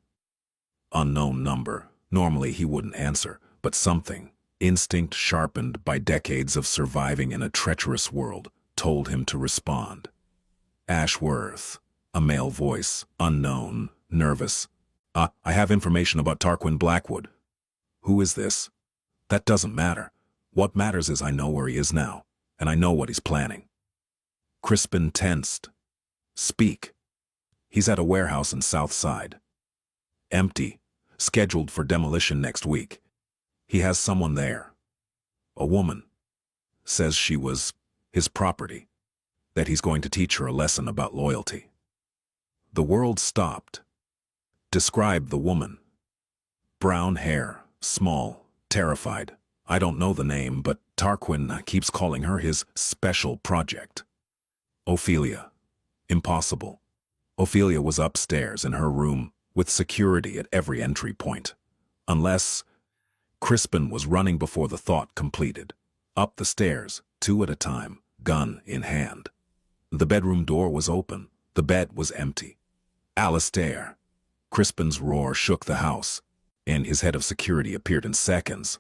S1: Unknown number. Normally he wouldn't answer, but something, instinct sharpened by decades of surviving in a treacherous world, told him to respond. Ashworth. A male voice, unknown, nervous. "I have information about Tarquin Blackwood." "Who is this?" "That doesn't matter. What matters is I know where he is now, and I know what he's planning." Crispin tensed. "Speak." "He's at a warehouse in South Side. Empty. Scheduled for demolition next week. He has someone there. A woman. Says she was his property. That he's going to teach her a lesson about loyalty." The world stopped. Describe the woman. Brown hair, small, terrified. I don't know the name, but Tarquin keeps calling her his special project. Ophelia. Impossible. Ophelia was upstairs in her room, with security at every entry point. Unless Crispin was running before the thought completed. Up the stairs, two at a time, gun in hand. The bedroom door was open. The bed was empty. Alistair. Crispin's roar shook the house, and his head of security appeared in seconds.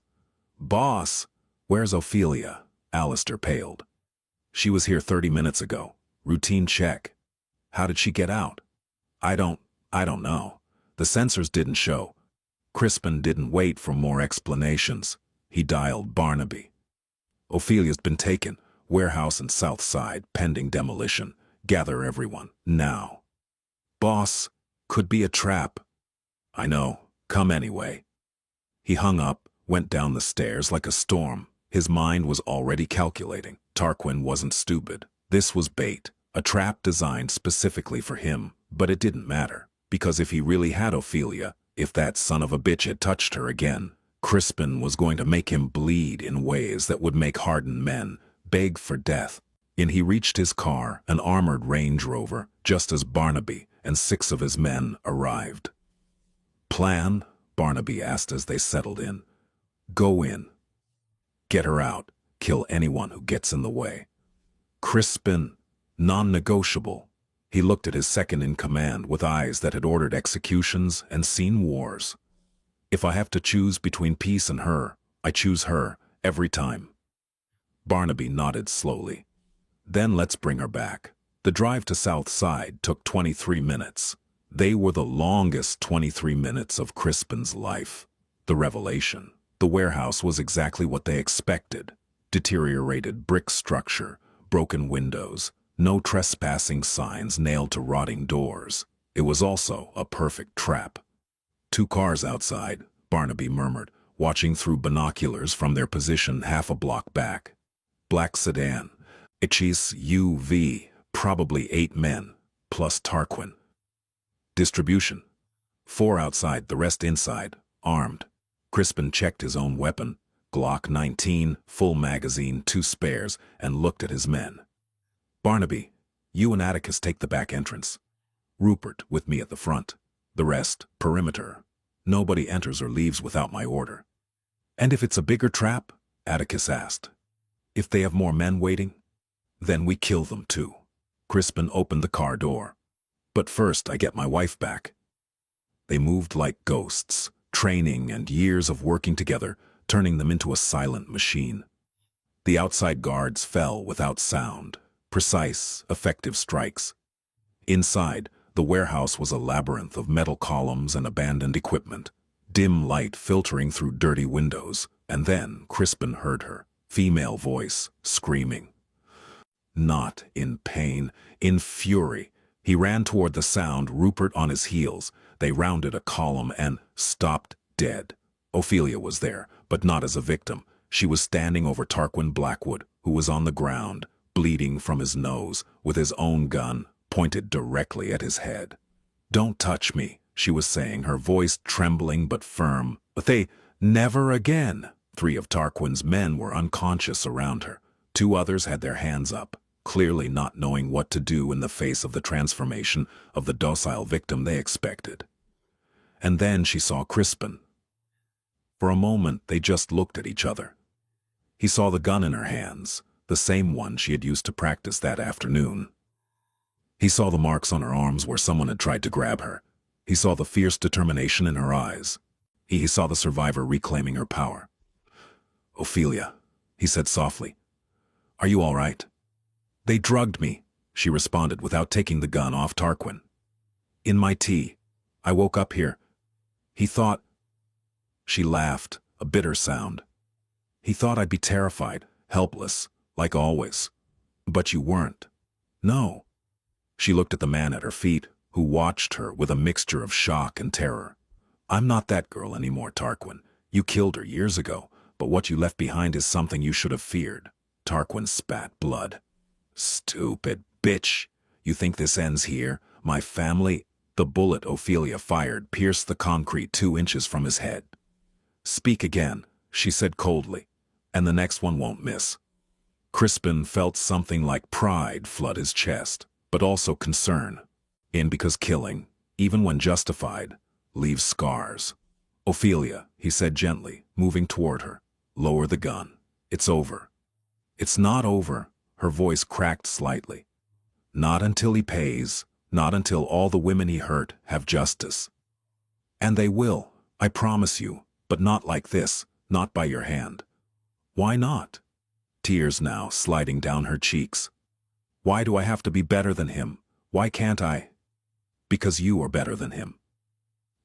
S1: Boss, where's Ophelia? Alistair paled. She was here 30 minutes ago. Routine check. How did she get out? I don't know. The sensors didn't show. Crispin didn't wait for more explanations. He dialed Barnaby. Ophelia's been taken. Warehouse and South Side, pending demolition. Gather everyone, now. Boss, could be a trap. I know. Come anyway. He hung up, went down the stairs like a storm. His mind was already calculating. Tarquin wasn't stupid. This was bait, a trap designed specifically for him. But it didn't matter, because if he really had Ophelia, if that son of a bitch had touched her again, Crispin was going to make him bleed in ways that would make hardened men beg for death. And he reached his car, an armored Range Rover, just as Barnaby and 6 of his men arrived. Plan? Barnaby asked as they settled in. Go in. Get her out. Kill anyone who gets in the way. Crispin, non-negotiable. He looked at his second-in-command with eyes that had ordered executions and seen wars. If I have to choose between peace and her, I choose her, every time. Barnaby nodded slowly. Then let's bring her back. The drive to South Side took 23 minutes. They were the longest 23 minutes of Crispin's life. The revelation. The warehouse was exactly what they expected. Deteriorated brick structure, broken windows, no trespassing signs nailed to rotting doors. It was also a perfect trap. 2 cars outside, Barnaby murmured, watching through binoculars from their position half a block back. Black sedan. Ichis UV, probably 8 men, plus Tarquin. Distribution. 4 outside, the rest inside, armed. Crispin checked his own weapon, Glock 19, full magazine, 2 spares, and looked at his men. Barnaby, you and Atticus take the back entrance. Rupert with me at the front. The rest, perimeter. Nobody enters or leaves without my order. And if it's a bigger trap? Atticus asked. If they have more men waiting? Then we kill them too. Crispin opened the car door. But first I get my wife back. They moved like ghosts, training and years of working together, turning them into a silent machine. The outside guards fell without sound. Precise, effective strikes. Inside, the warehouse was a labyrinth of metal columns and abandoned equipment. Dim light filtering through dirty windows, and then Crispin heard her, female voice, screaming. Not in pain, in fury. He ran toward the sound, Rupert on his heels. They rounded a column and stopped dead. Ophelia was there, but not as a victim. She was standing over Tarquin Blackwood, who was on the ground, bleeding from his nose, with his own gun pointed directly at his head. Don't touch me, she was saying, her voice trembling but firm. But they, never again. 3 of Tarquin's men were unconscious around her. 2 others had their hands up, clearly not knowing what to do in the face of the transformation of the docile victim they expected. And then she saw Crispin. For a moment, they just looked at each other. He saw the gun in her hands, the same one she had used to practice that afternoon. He saw the marks on her arms where someone had tried to grab her. He saw the fierce determination in her eyes. He saw the survivor reclaiming her power. Ophelia, he said softly. Are you all right? They drugged me, she responded without taking the gun off Tarquin. In my tea. I woke up here. He thought... She laughed, a bitter sound. He thought I'd be terrified, helpless, like always. But you weren't. No. She looked at the man at her feet, who watched her with a mixture of shock and terror. I'm not that girl anymore, Tarquin. You killed her years ago, but what you left behind is something you should have feared. Tarquin spat blood. Stupid bitch. You think this ends here? My family? The bullet Ophelia fired pierced the concrete 2 inches from his head. Speak again, she said coldly, and the next one won't miss. Crispin felt something like pride flood his chest, but also concern. Because killing, even when justified, leaves scars. Ophelia, he said gently, moving toward her, lower the gun. It's over. It's not over, her voice cracked slightly. Not until he pays, not until all the women he hurt have justice. And they will, I promise you, but not like this, not by your hand. Why not? Tears now sliding down her cheeks. Why do I have to be better than him? Why can't I? Because you are better than him.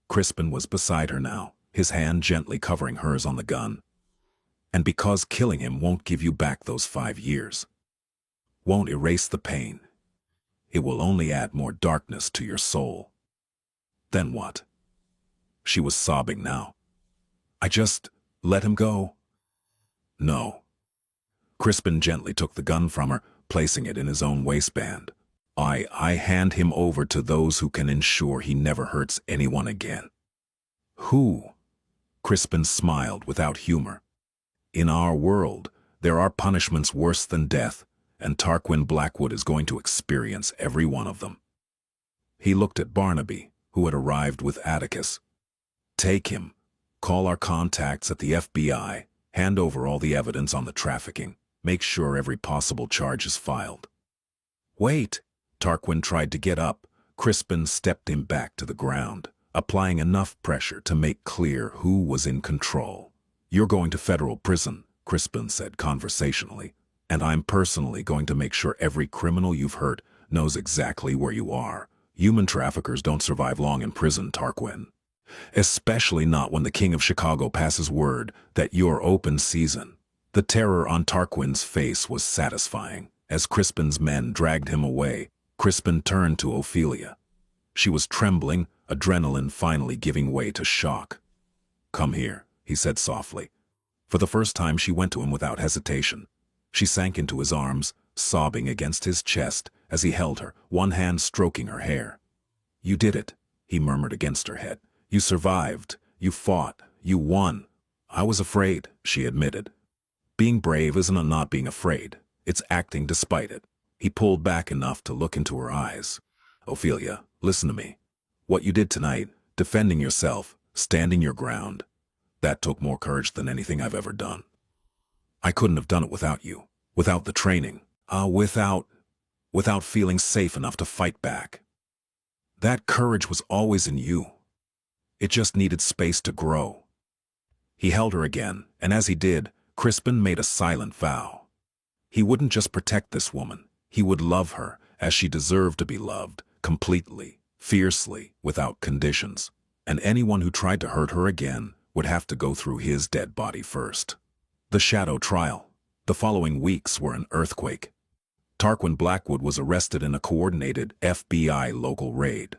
S1: Crispin was beside her now, his hand gently covering hers on the gun. And because killing him won't give you back those 5 years. Won't erase the pain. It will only add more darkness to your soul. Then what? She was sobbing now. I just let him go. No. Crispin gently took the gun from her, placing it in his own waistband. I hand him over to those who can ensure he never hurts anyone again. Who? Crispin smiled without humor. In our world, there are punishments worse than death, and Tarquin Blackwood is going to experience every one of them. He looked at Barnaby, who had arrived with Atticus. Take him. Call our contacts at the FBI. Hand over all the evidence on the trafficking. Make sure every possible charge is filed. Wait! Tarquin tried to get up. Crispin stepped him back to the ground, applying enough pressure to make clear who was in control. You're going to federal prison, Crispin said conversationally, and I'm personally going to make sure every criminal you've hurt knows exactly where you are. Human traffickers don't survive long in prison, Tarquin. Especially not when the King of Chicago passes word that you're open season. The terror on Tarquin's face was satisfying. As Crispin's men dragged him away, Crispin turned to Ophelia. She was trembling, adrenaline finally giving way to shock. Come here, he said softly. For the first time she went to him without hesitation. She sank into his arms, sobbing against his chest as he held her, one hand stroking her hair. You did it, he murmured against her head. You survived. You fought. You won. I was afraid, she admitted. Being brave isn't not being afraid. It's acting despite it. He pulled back enough to look into her eyes. Ophelia, listen to me. What you did tonight, defending yourself, standing your ground, that took more courage than anything I've ever done. I couldn't have done it without you, without the training, without feeling safe enough to fight back. That courage was always in you. It just needed space to grow. He held her again, and as he did, Crispin made a silent vow. He wouldn't just protect this woman, he would love her as she deserved to be loved, completely, fiercely, without conditions. And anyone who tried to hurt her again would have to go through his dead body first. The shadow trial. The following weeks were an earthquake. Tarquin Blackwood was arrested in a coordinated FBI local raid.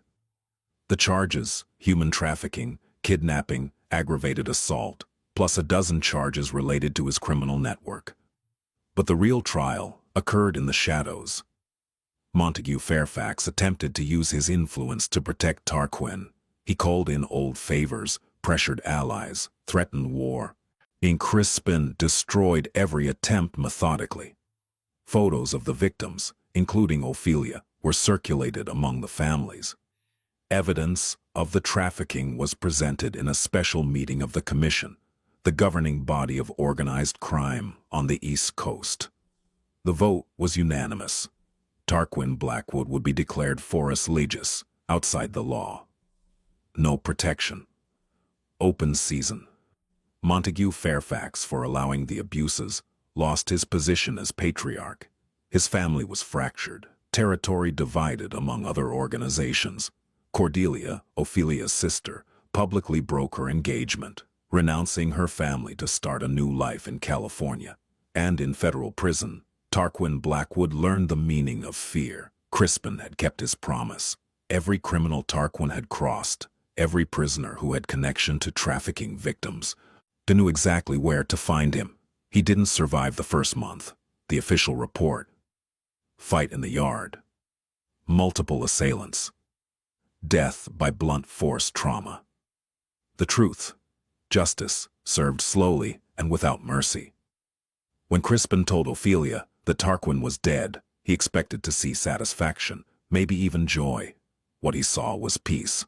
S1: The charges, human trafficking, kidnapping, aggravated assault, plus a dozen charges related to his criminal network. But the real trial occurred in the shadows. Montague Fairfax attempted to use his influence to protect Tarquin. He called in old favors, pressured allies, threatened war. Crispin destroyed every attempt methodically. Photos of the victims, including Ophelia, were circulated among the families. Evidence of the trafficking was presented in a special meeting of the Commission, the governing body of organized crime on the East Coast. The vote was unanimous. Tarquin Blackwood would be declared foris legis, outside the law. No protection. Open season. Montague Fairfax, for allowing the abuses, lost his position as patriarch. His family was fractured, territory divided among other organizations. Cordelia, Ophelia's sister, publicly broke her engagement, renouncing her family to start a new life in California. And in federal prison, Tarquin Blackwood learned the meaning of fear. Crispin had kept his promise. Every criminal Tarquin had crossed, every prisoner who had connection to trafficking victims, knew exactly where to find him. He didn't survive the first month. The official report. Fight in the yard. Multiple assailants. death by blunt force trauma. The truth, justice, served slowly and without mercy. When Crispin told Ophelia that Tarquin was dead, he expected to see satisfaction, maybe even joy. What he saw was peace.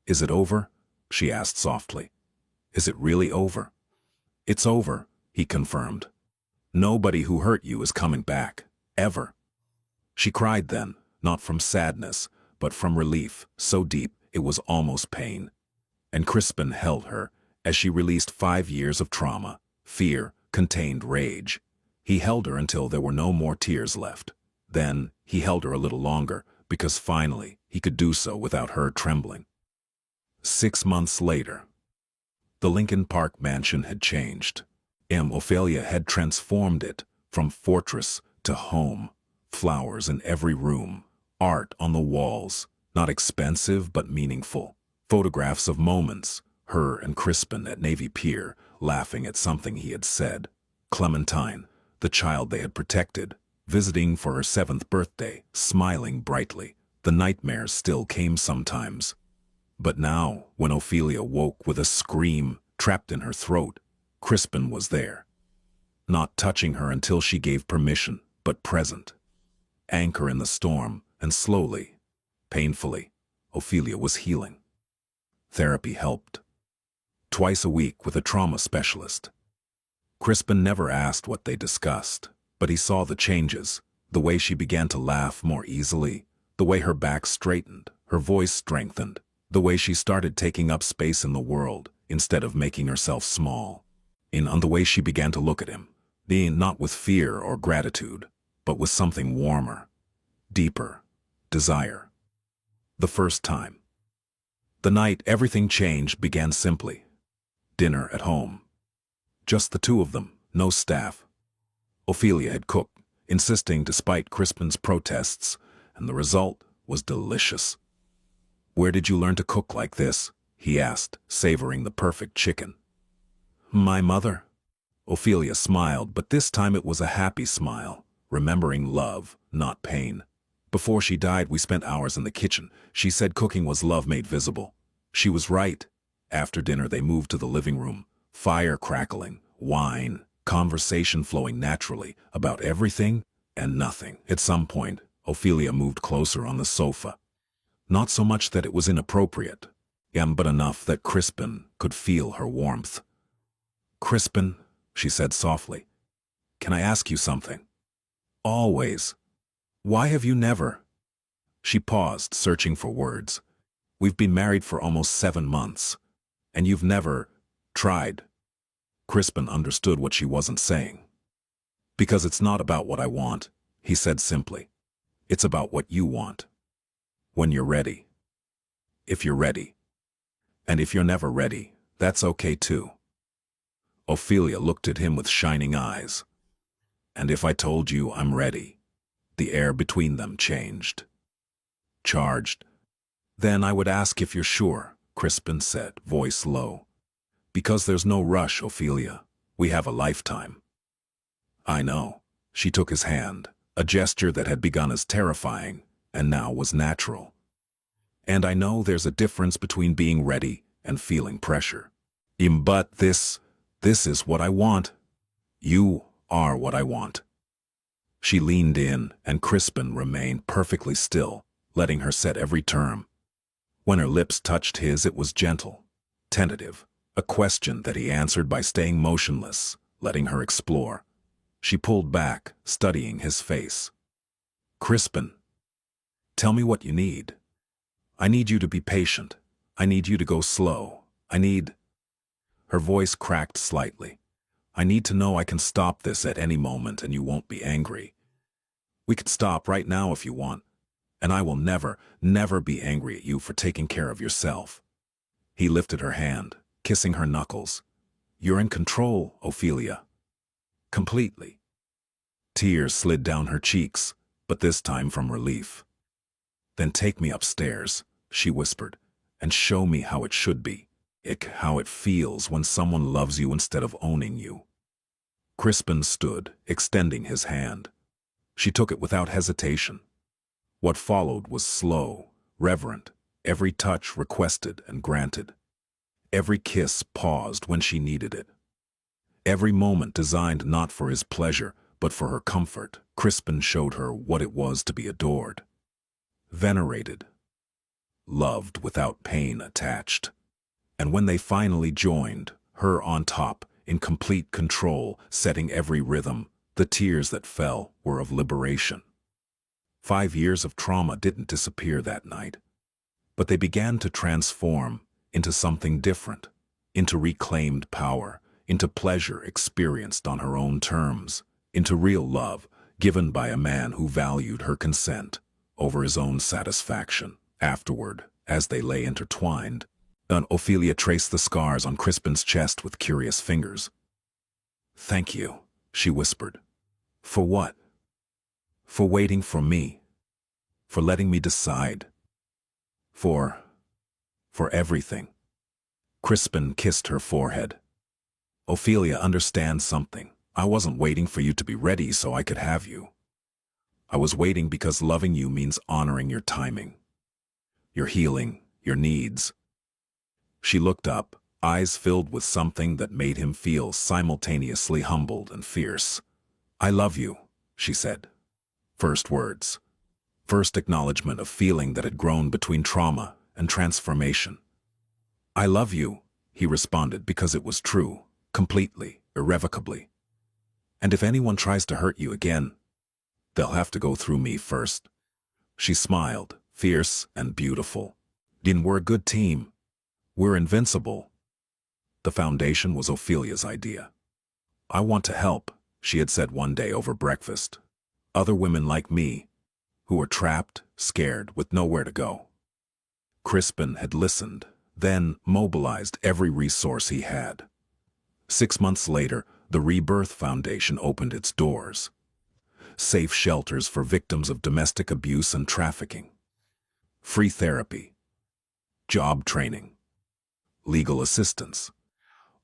S1: "Is it over?" she asked softly. "Is it really over?" "It's over," he confirmed. "Nobody who hurt you is coming back, ever." She cried then, not from sadness, but from relief, so deep it was almost pain. And Crispin held her as she released 5 years of trauma, fear, contained rage. He held her until there were no more tears left. Then he held her a little longer, because finally he could do so without her trembling. 6 months later, the Lincoln Park mansion had changed. Ophelia had transformed it from fortress to home. Flowers in every room, art on the walls, not expensive but meaningful. Photographs of moments, her and Crispin at Navy Pier, laughing at something he had said. Clementine, the child they had protected, visiting for her 7th birthday, smiling brightly. The nightmares still came sometimes. But now, when Ophelia woke with a scream trapped in her throat, Crispin was there. Not touching her until she gave permission, but present. Anchor in the storm, and slowly, painfully, Ophelia was healing. Therapy helped. Twice a week with a trauma specialist. Crispin never asked what they discussed, but he saw the changes, the way she began to laugh more easily, the way her back straightened, her voice strengthened, the way she started taking up space in the world instead of making herself small. On the way she began to look at him, not with fear or gratitude, but with something warmer, deeper, desire. The first time. The night everything changed began simply. Dinner at home. Just the two of them, no staff. Ophelia had cooked, insisting despite Crispin's protests, and the result was delicious. "Where did you learn to cook like this?" he asked, savoring the perfect chicken. "My mother." Ophelia smiled, but this time it was a happy smile, remembering love, not pain. "Before she died, we spent hours in the kitchen. She said cooking was love made visible. She was right." After dinner, they moved to the living room, fire crackling, wine, conversation flowing naturally about everything and nothing. At some point, Ophelia moved closer on the sofa. Not so much that it was inappropriate, but enough that Crispin could feel her warmth. "Crispin," she said softly, "can I ask you something?" "Always." "Why have you never?" She paused, searching for words. "We've been married for almost 7 months, and you've never tried." Crispin understood what she wasn't saying. "Because it's not about what I want," he said simply. "It's about what you want. When you're ready. If you're ready. And if you're never ready, that's okay too." Ophelia looked at him with shining eyes. "And if I told you I'm ready?" The air between them changed. Charged. "Then I would ask if you're sure," Crispin said, voice low. "Because there's no rush, Ophelia. We have a lifetime." "I know." She took his hand, a gesture that had begun as terrifying and now was natural. "And I know there's a difference between being ready and feeling pressure. But this is what I want. You are what I want." She leaned in, and Crispin remained perfectly still, letting her set every term. When her lips touched his, it was gentle, tentative, a question that he answered by staying motionless, letting her explore. She pulled back, studying his face. "Crispin, tell me what you need. I need you to be patient. I need you to go slow. I need—" Her voice cracked slightly. "I need to know I can stop this at any moment and you won't be angry. We could stop right now if you want, and I will never, never be angry at you for taking care of yourself." He lifted her hand, kissing her knuckles. "You're in control, Ophelia. Completely." Tears slid down her cheeks, but this time from relief. "Then take me upstairs," she whispered, "and show me how it should be. How it feels when someone loves you instead of owning you." Crispin stood, extending his hand. She took it without hesitation. What followed was slow, reverent, Every touch requested and granted. Every kiss paused when she needed it. Every moment designed not for his pleasure, but for her comfort. Crispin showed her what it was to be adored, venerated, loved without pain attached. And when they finally joined, her on top, in complete control, setting every rhythm, the tears that fell were of liberation. 5 years of trauma didn't disappear that night, but they began to transform into something different, into reclaimed power, into pleasure experienced on her own terms, into real love given by a man who valued her consent over his own satisfaction. Afterward, as they lay intertwined, Ophelia traced the scars on Crispin's chest with curious fingers. "Thank you," she whispered. "For what?" "For waiting for me. For letting me decide. For everything." Crispin kissed her forehead. "Ophelia, understand something. I wasn't waiting for you to be ready so I could have you. I was waiting because loving you means honoring your timing, your healing, your needs." She looked up, eyes filled with something that made him feel simultaneously humbled and fierce. "I love you," she said. First words. First acknowledgement of feeling that had grown between trauma and transformation. "I love you," he responded, because it was true, completely, irrevocably. "And if anyone tries to hurt you again, they'll have to go through me first." She smiled, fierce and beautiful. "Then we're a good team. We're invincible." The foundation was Ophelia's idea. "I want to help," she had said one day over breakfast. "Other women like me, who are trapped, scared, with nowhere to go." Crispin had listened, then mobilized every resource he had. 6 months later, the Rebirth Foundation opened its doors. Safe shelters for victims of domestic abuse and trafficking. Free therapy. Job training. Legal assistance.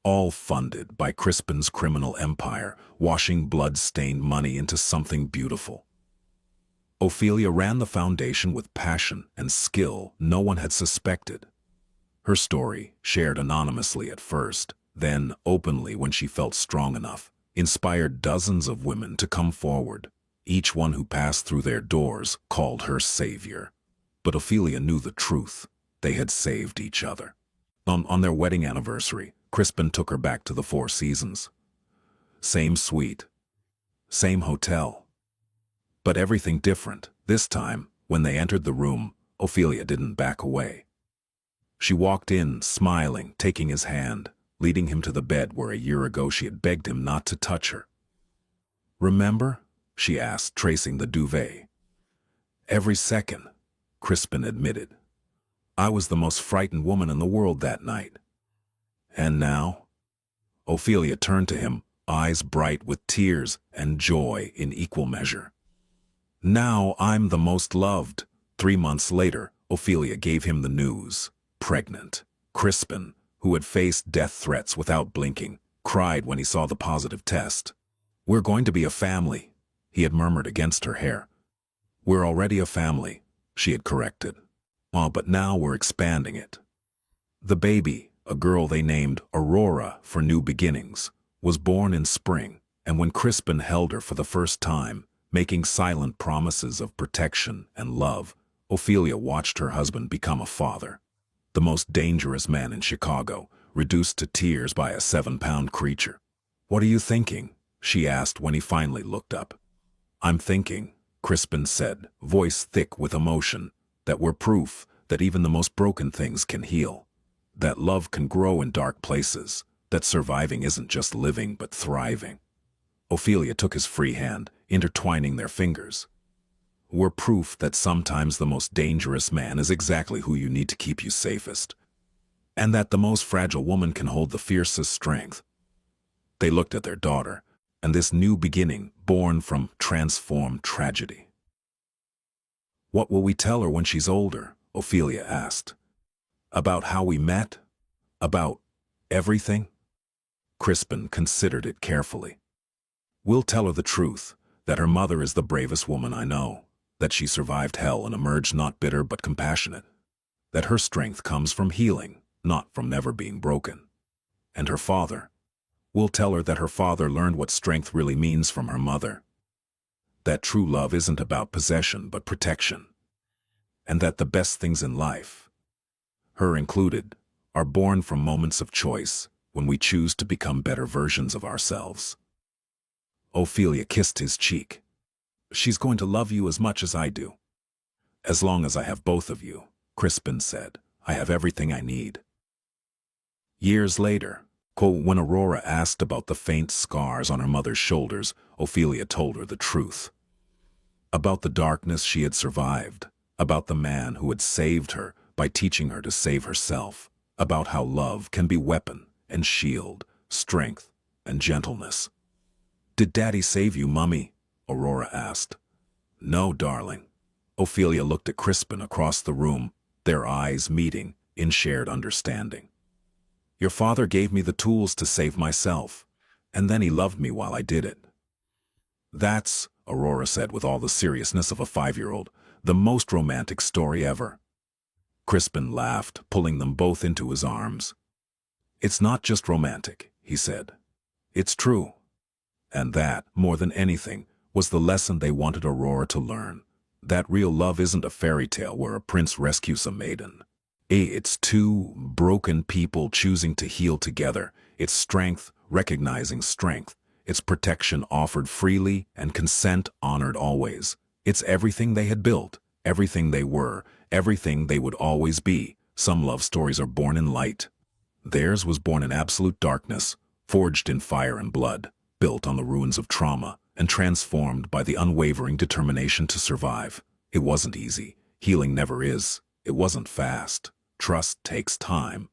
S1: All funded by Crispin's criminal empire, washing blood-stained money into something beautiful. Ophelia ran the foundation with passion and skill no one had suspected. Her story, shared anonymously at first, then openly when she felt strong enough, inspired dozens of women to come forward. Each one who passed through their doors called her savior. But Ophelia knew the truth. They had saved each other. On their wedding anniversary, Crispin took her back to the Four Seasons. Same suite. Same hotel. But everything different. This time, when they entered the room, Ophelia didn't back away. She walked in, smiling, taking his hand, leading him to the bed where a year ago she had begged him not to touch her. "Remember?" she asked, tracing the duvet. "Every second," Crispin admitted. "I was the most frightened woman in the world that night." "And now?" Ophelia turned to him, eyes bright with tears and joy in equal measure. "Now I'm the most loved." 3 months later, Ophelia gave him the news. Pregnant. Crispin, who had faced death threats without blinking, cried when he saw the positive test. "We're going to be a family," he had murmured against her hair. "We're already a family," she had corrected. "Oh, but now we're expanding it." The baby, a girl they named Aurora for new beginnings, was born in spring, and when Crispin held her for the first time, making silent promises of protection and love, Ophelia watched her husband become a father. The most dangerous man in Chicago, reduced to tears by a 7-pound creature. "What are you thinking?" she asked when he finally looked up. "I'm thinking," Crispin said, voice thick with emotion, "that we're proof that even the most broken things can heal. That love can grow in dark places. That surviving isn't just living but thriving." Ophelia took his free hand, intertwining their fingers. "We're proof that sometimes the most dangerous man is exactly who you need to keep you safest. And that the most fragile woman can hold the fiercest strength." They looked at their daughter, and this new beginning, born from transformed tragedy. "What will we tell her when she's older?" Ophelia asked. "About how we met? About everything?" Crispin considered it carefully. "We'll tell her the truth, that her mother is the bravest woman I know, that she survived hell and emerged not bitter but compassionate. that her strength comes from healing, not from never being broken. And her father will tell her that her father learned what strength really means from her mother. That true love isn't about possession but protection. And that the best things in life, her included, are born from moments of choice when we choose to become better versions of ourselves. Ophelia kissed his cheek. She's going to love you as much as I do. As long as I have both of you, Crispin said, I have everything I need. Years later, when Aurora asked about the faint scars on her mother's shoulders, Ophelia told her the truth. About the darkness she had survived, about the man who had saved her by teaching her to save herself, about how love can be weapon and shield, strength and gentleness. Did Daddy save you, Mummy? Aurora asked. No, darling. Ophelia looked at Crispin across the room, their eyes meeting in shared understanding. Your father gave me the tools to save myself, and then he loved me while I did it. That's, Aurora said with all the seriousness of a 5-year-old, the most romantic story ever. Crispin laughed, pulling them both into his arms. It's not just romantic, he said. It's true. And that, more than anything, was the lesson they wanted Aurora to learn. That real love isn't a fairy tale where a prince rescues a maiden. It's two broken people choosing to heal together. It's strength, recognizing strength. It's protection offered freely and consent honored always. It's everything they had built, everything they were, everything they would always be. Some love stories are born in light. Theirs was born in absolute darkness, forged in fire and blood, built on the ruins of trauma, and transformed by the unwavering determination to survive. It wasn't easy. Healing never is. It wasn't fast. Trust takes time.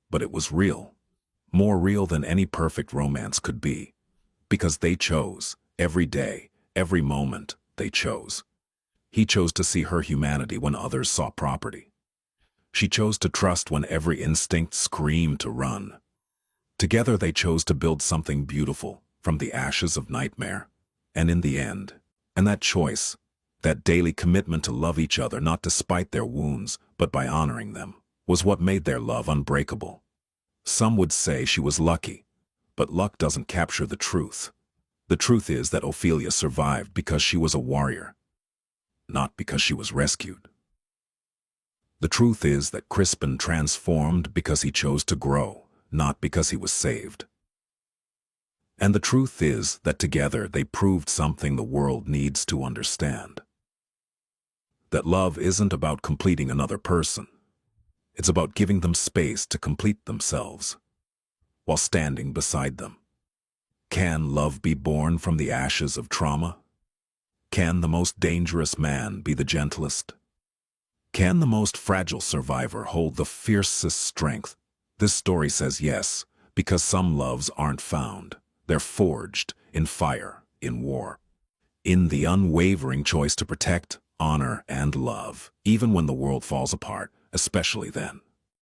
S1: But it was real. More real than any perfect romance could be. Because they chose, every day, every moment, they chose. He chose to see her humanity when others saw property. She chose to trust when every instinct screamed to run. Together they chose to build something beautiful from the ashes of nightmare. And in the end, and that choice, that daily commitment to love each other not despite their wounds, but by honoring them, was what made their love unbreakable. Some would say she was lucky, but luck doesn't capture the truth. The truth is that Ophelia survived because she was a warrior, not because she was rescued. The truth is that Crispin transformed because he chose to grow, not because he was saved. And the truth is that together they proved something the world needs to understand. That love isn't about completing another person. It's about giving them space to complete themselves, while standing beside them. Can love be born from the ashes of trauma? Can the most dangerous man be the gentlest? Can the most fragile survivor hold the fiercest strength? This story says yes, because some loves aren't found. They're forged in fire, in war, in the unwavering choice to protect, honor, and love, even when the world falls apart, especially then.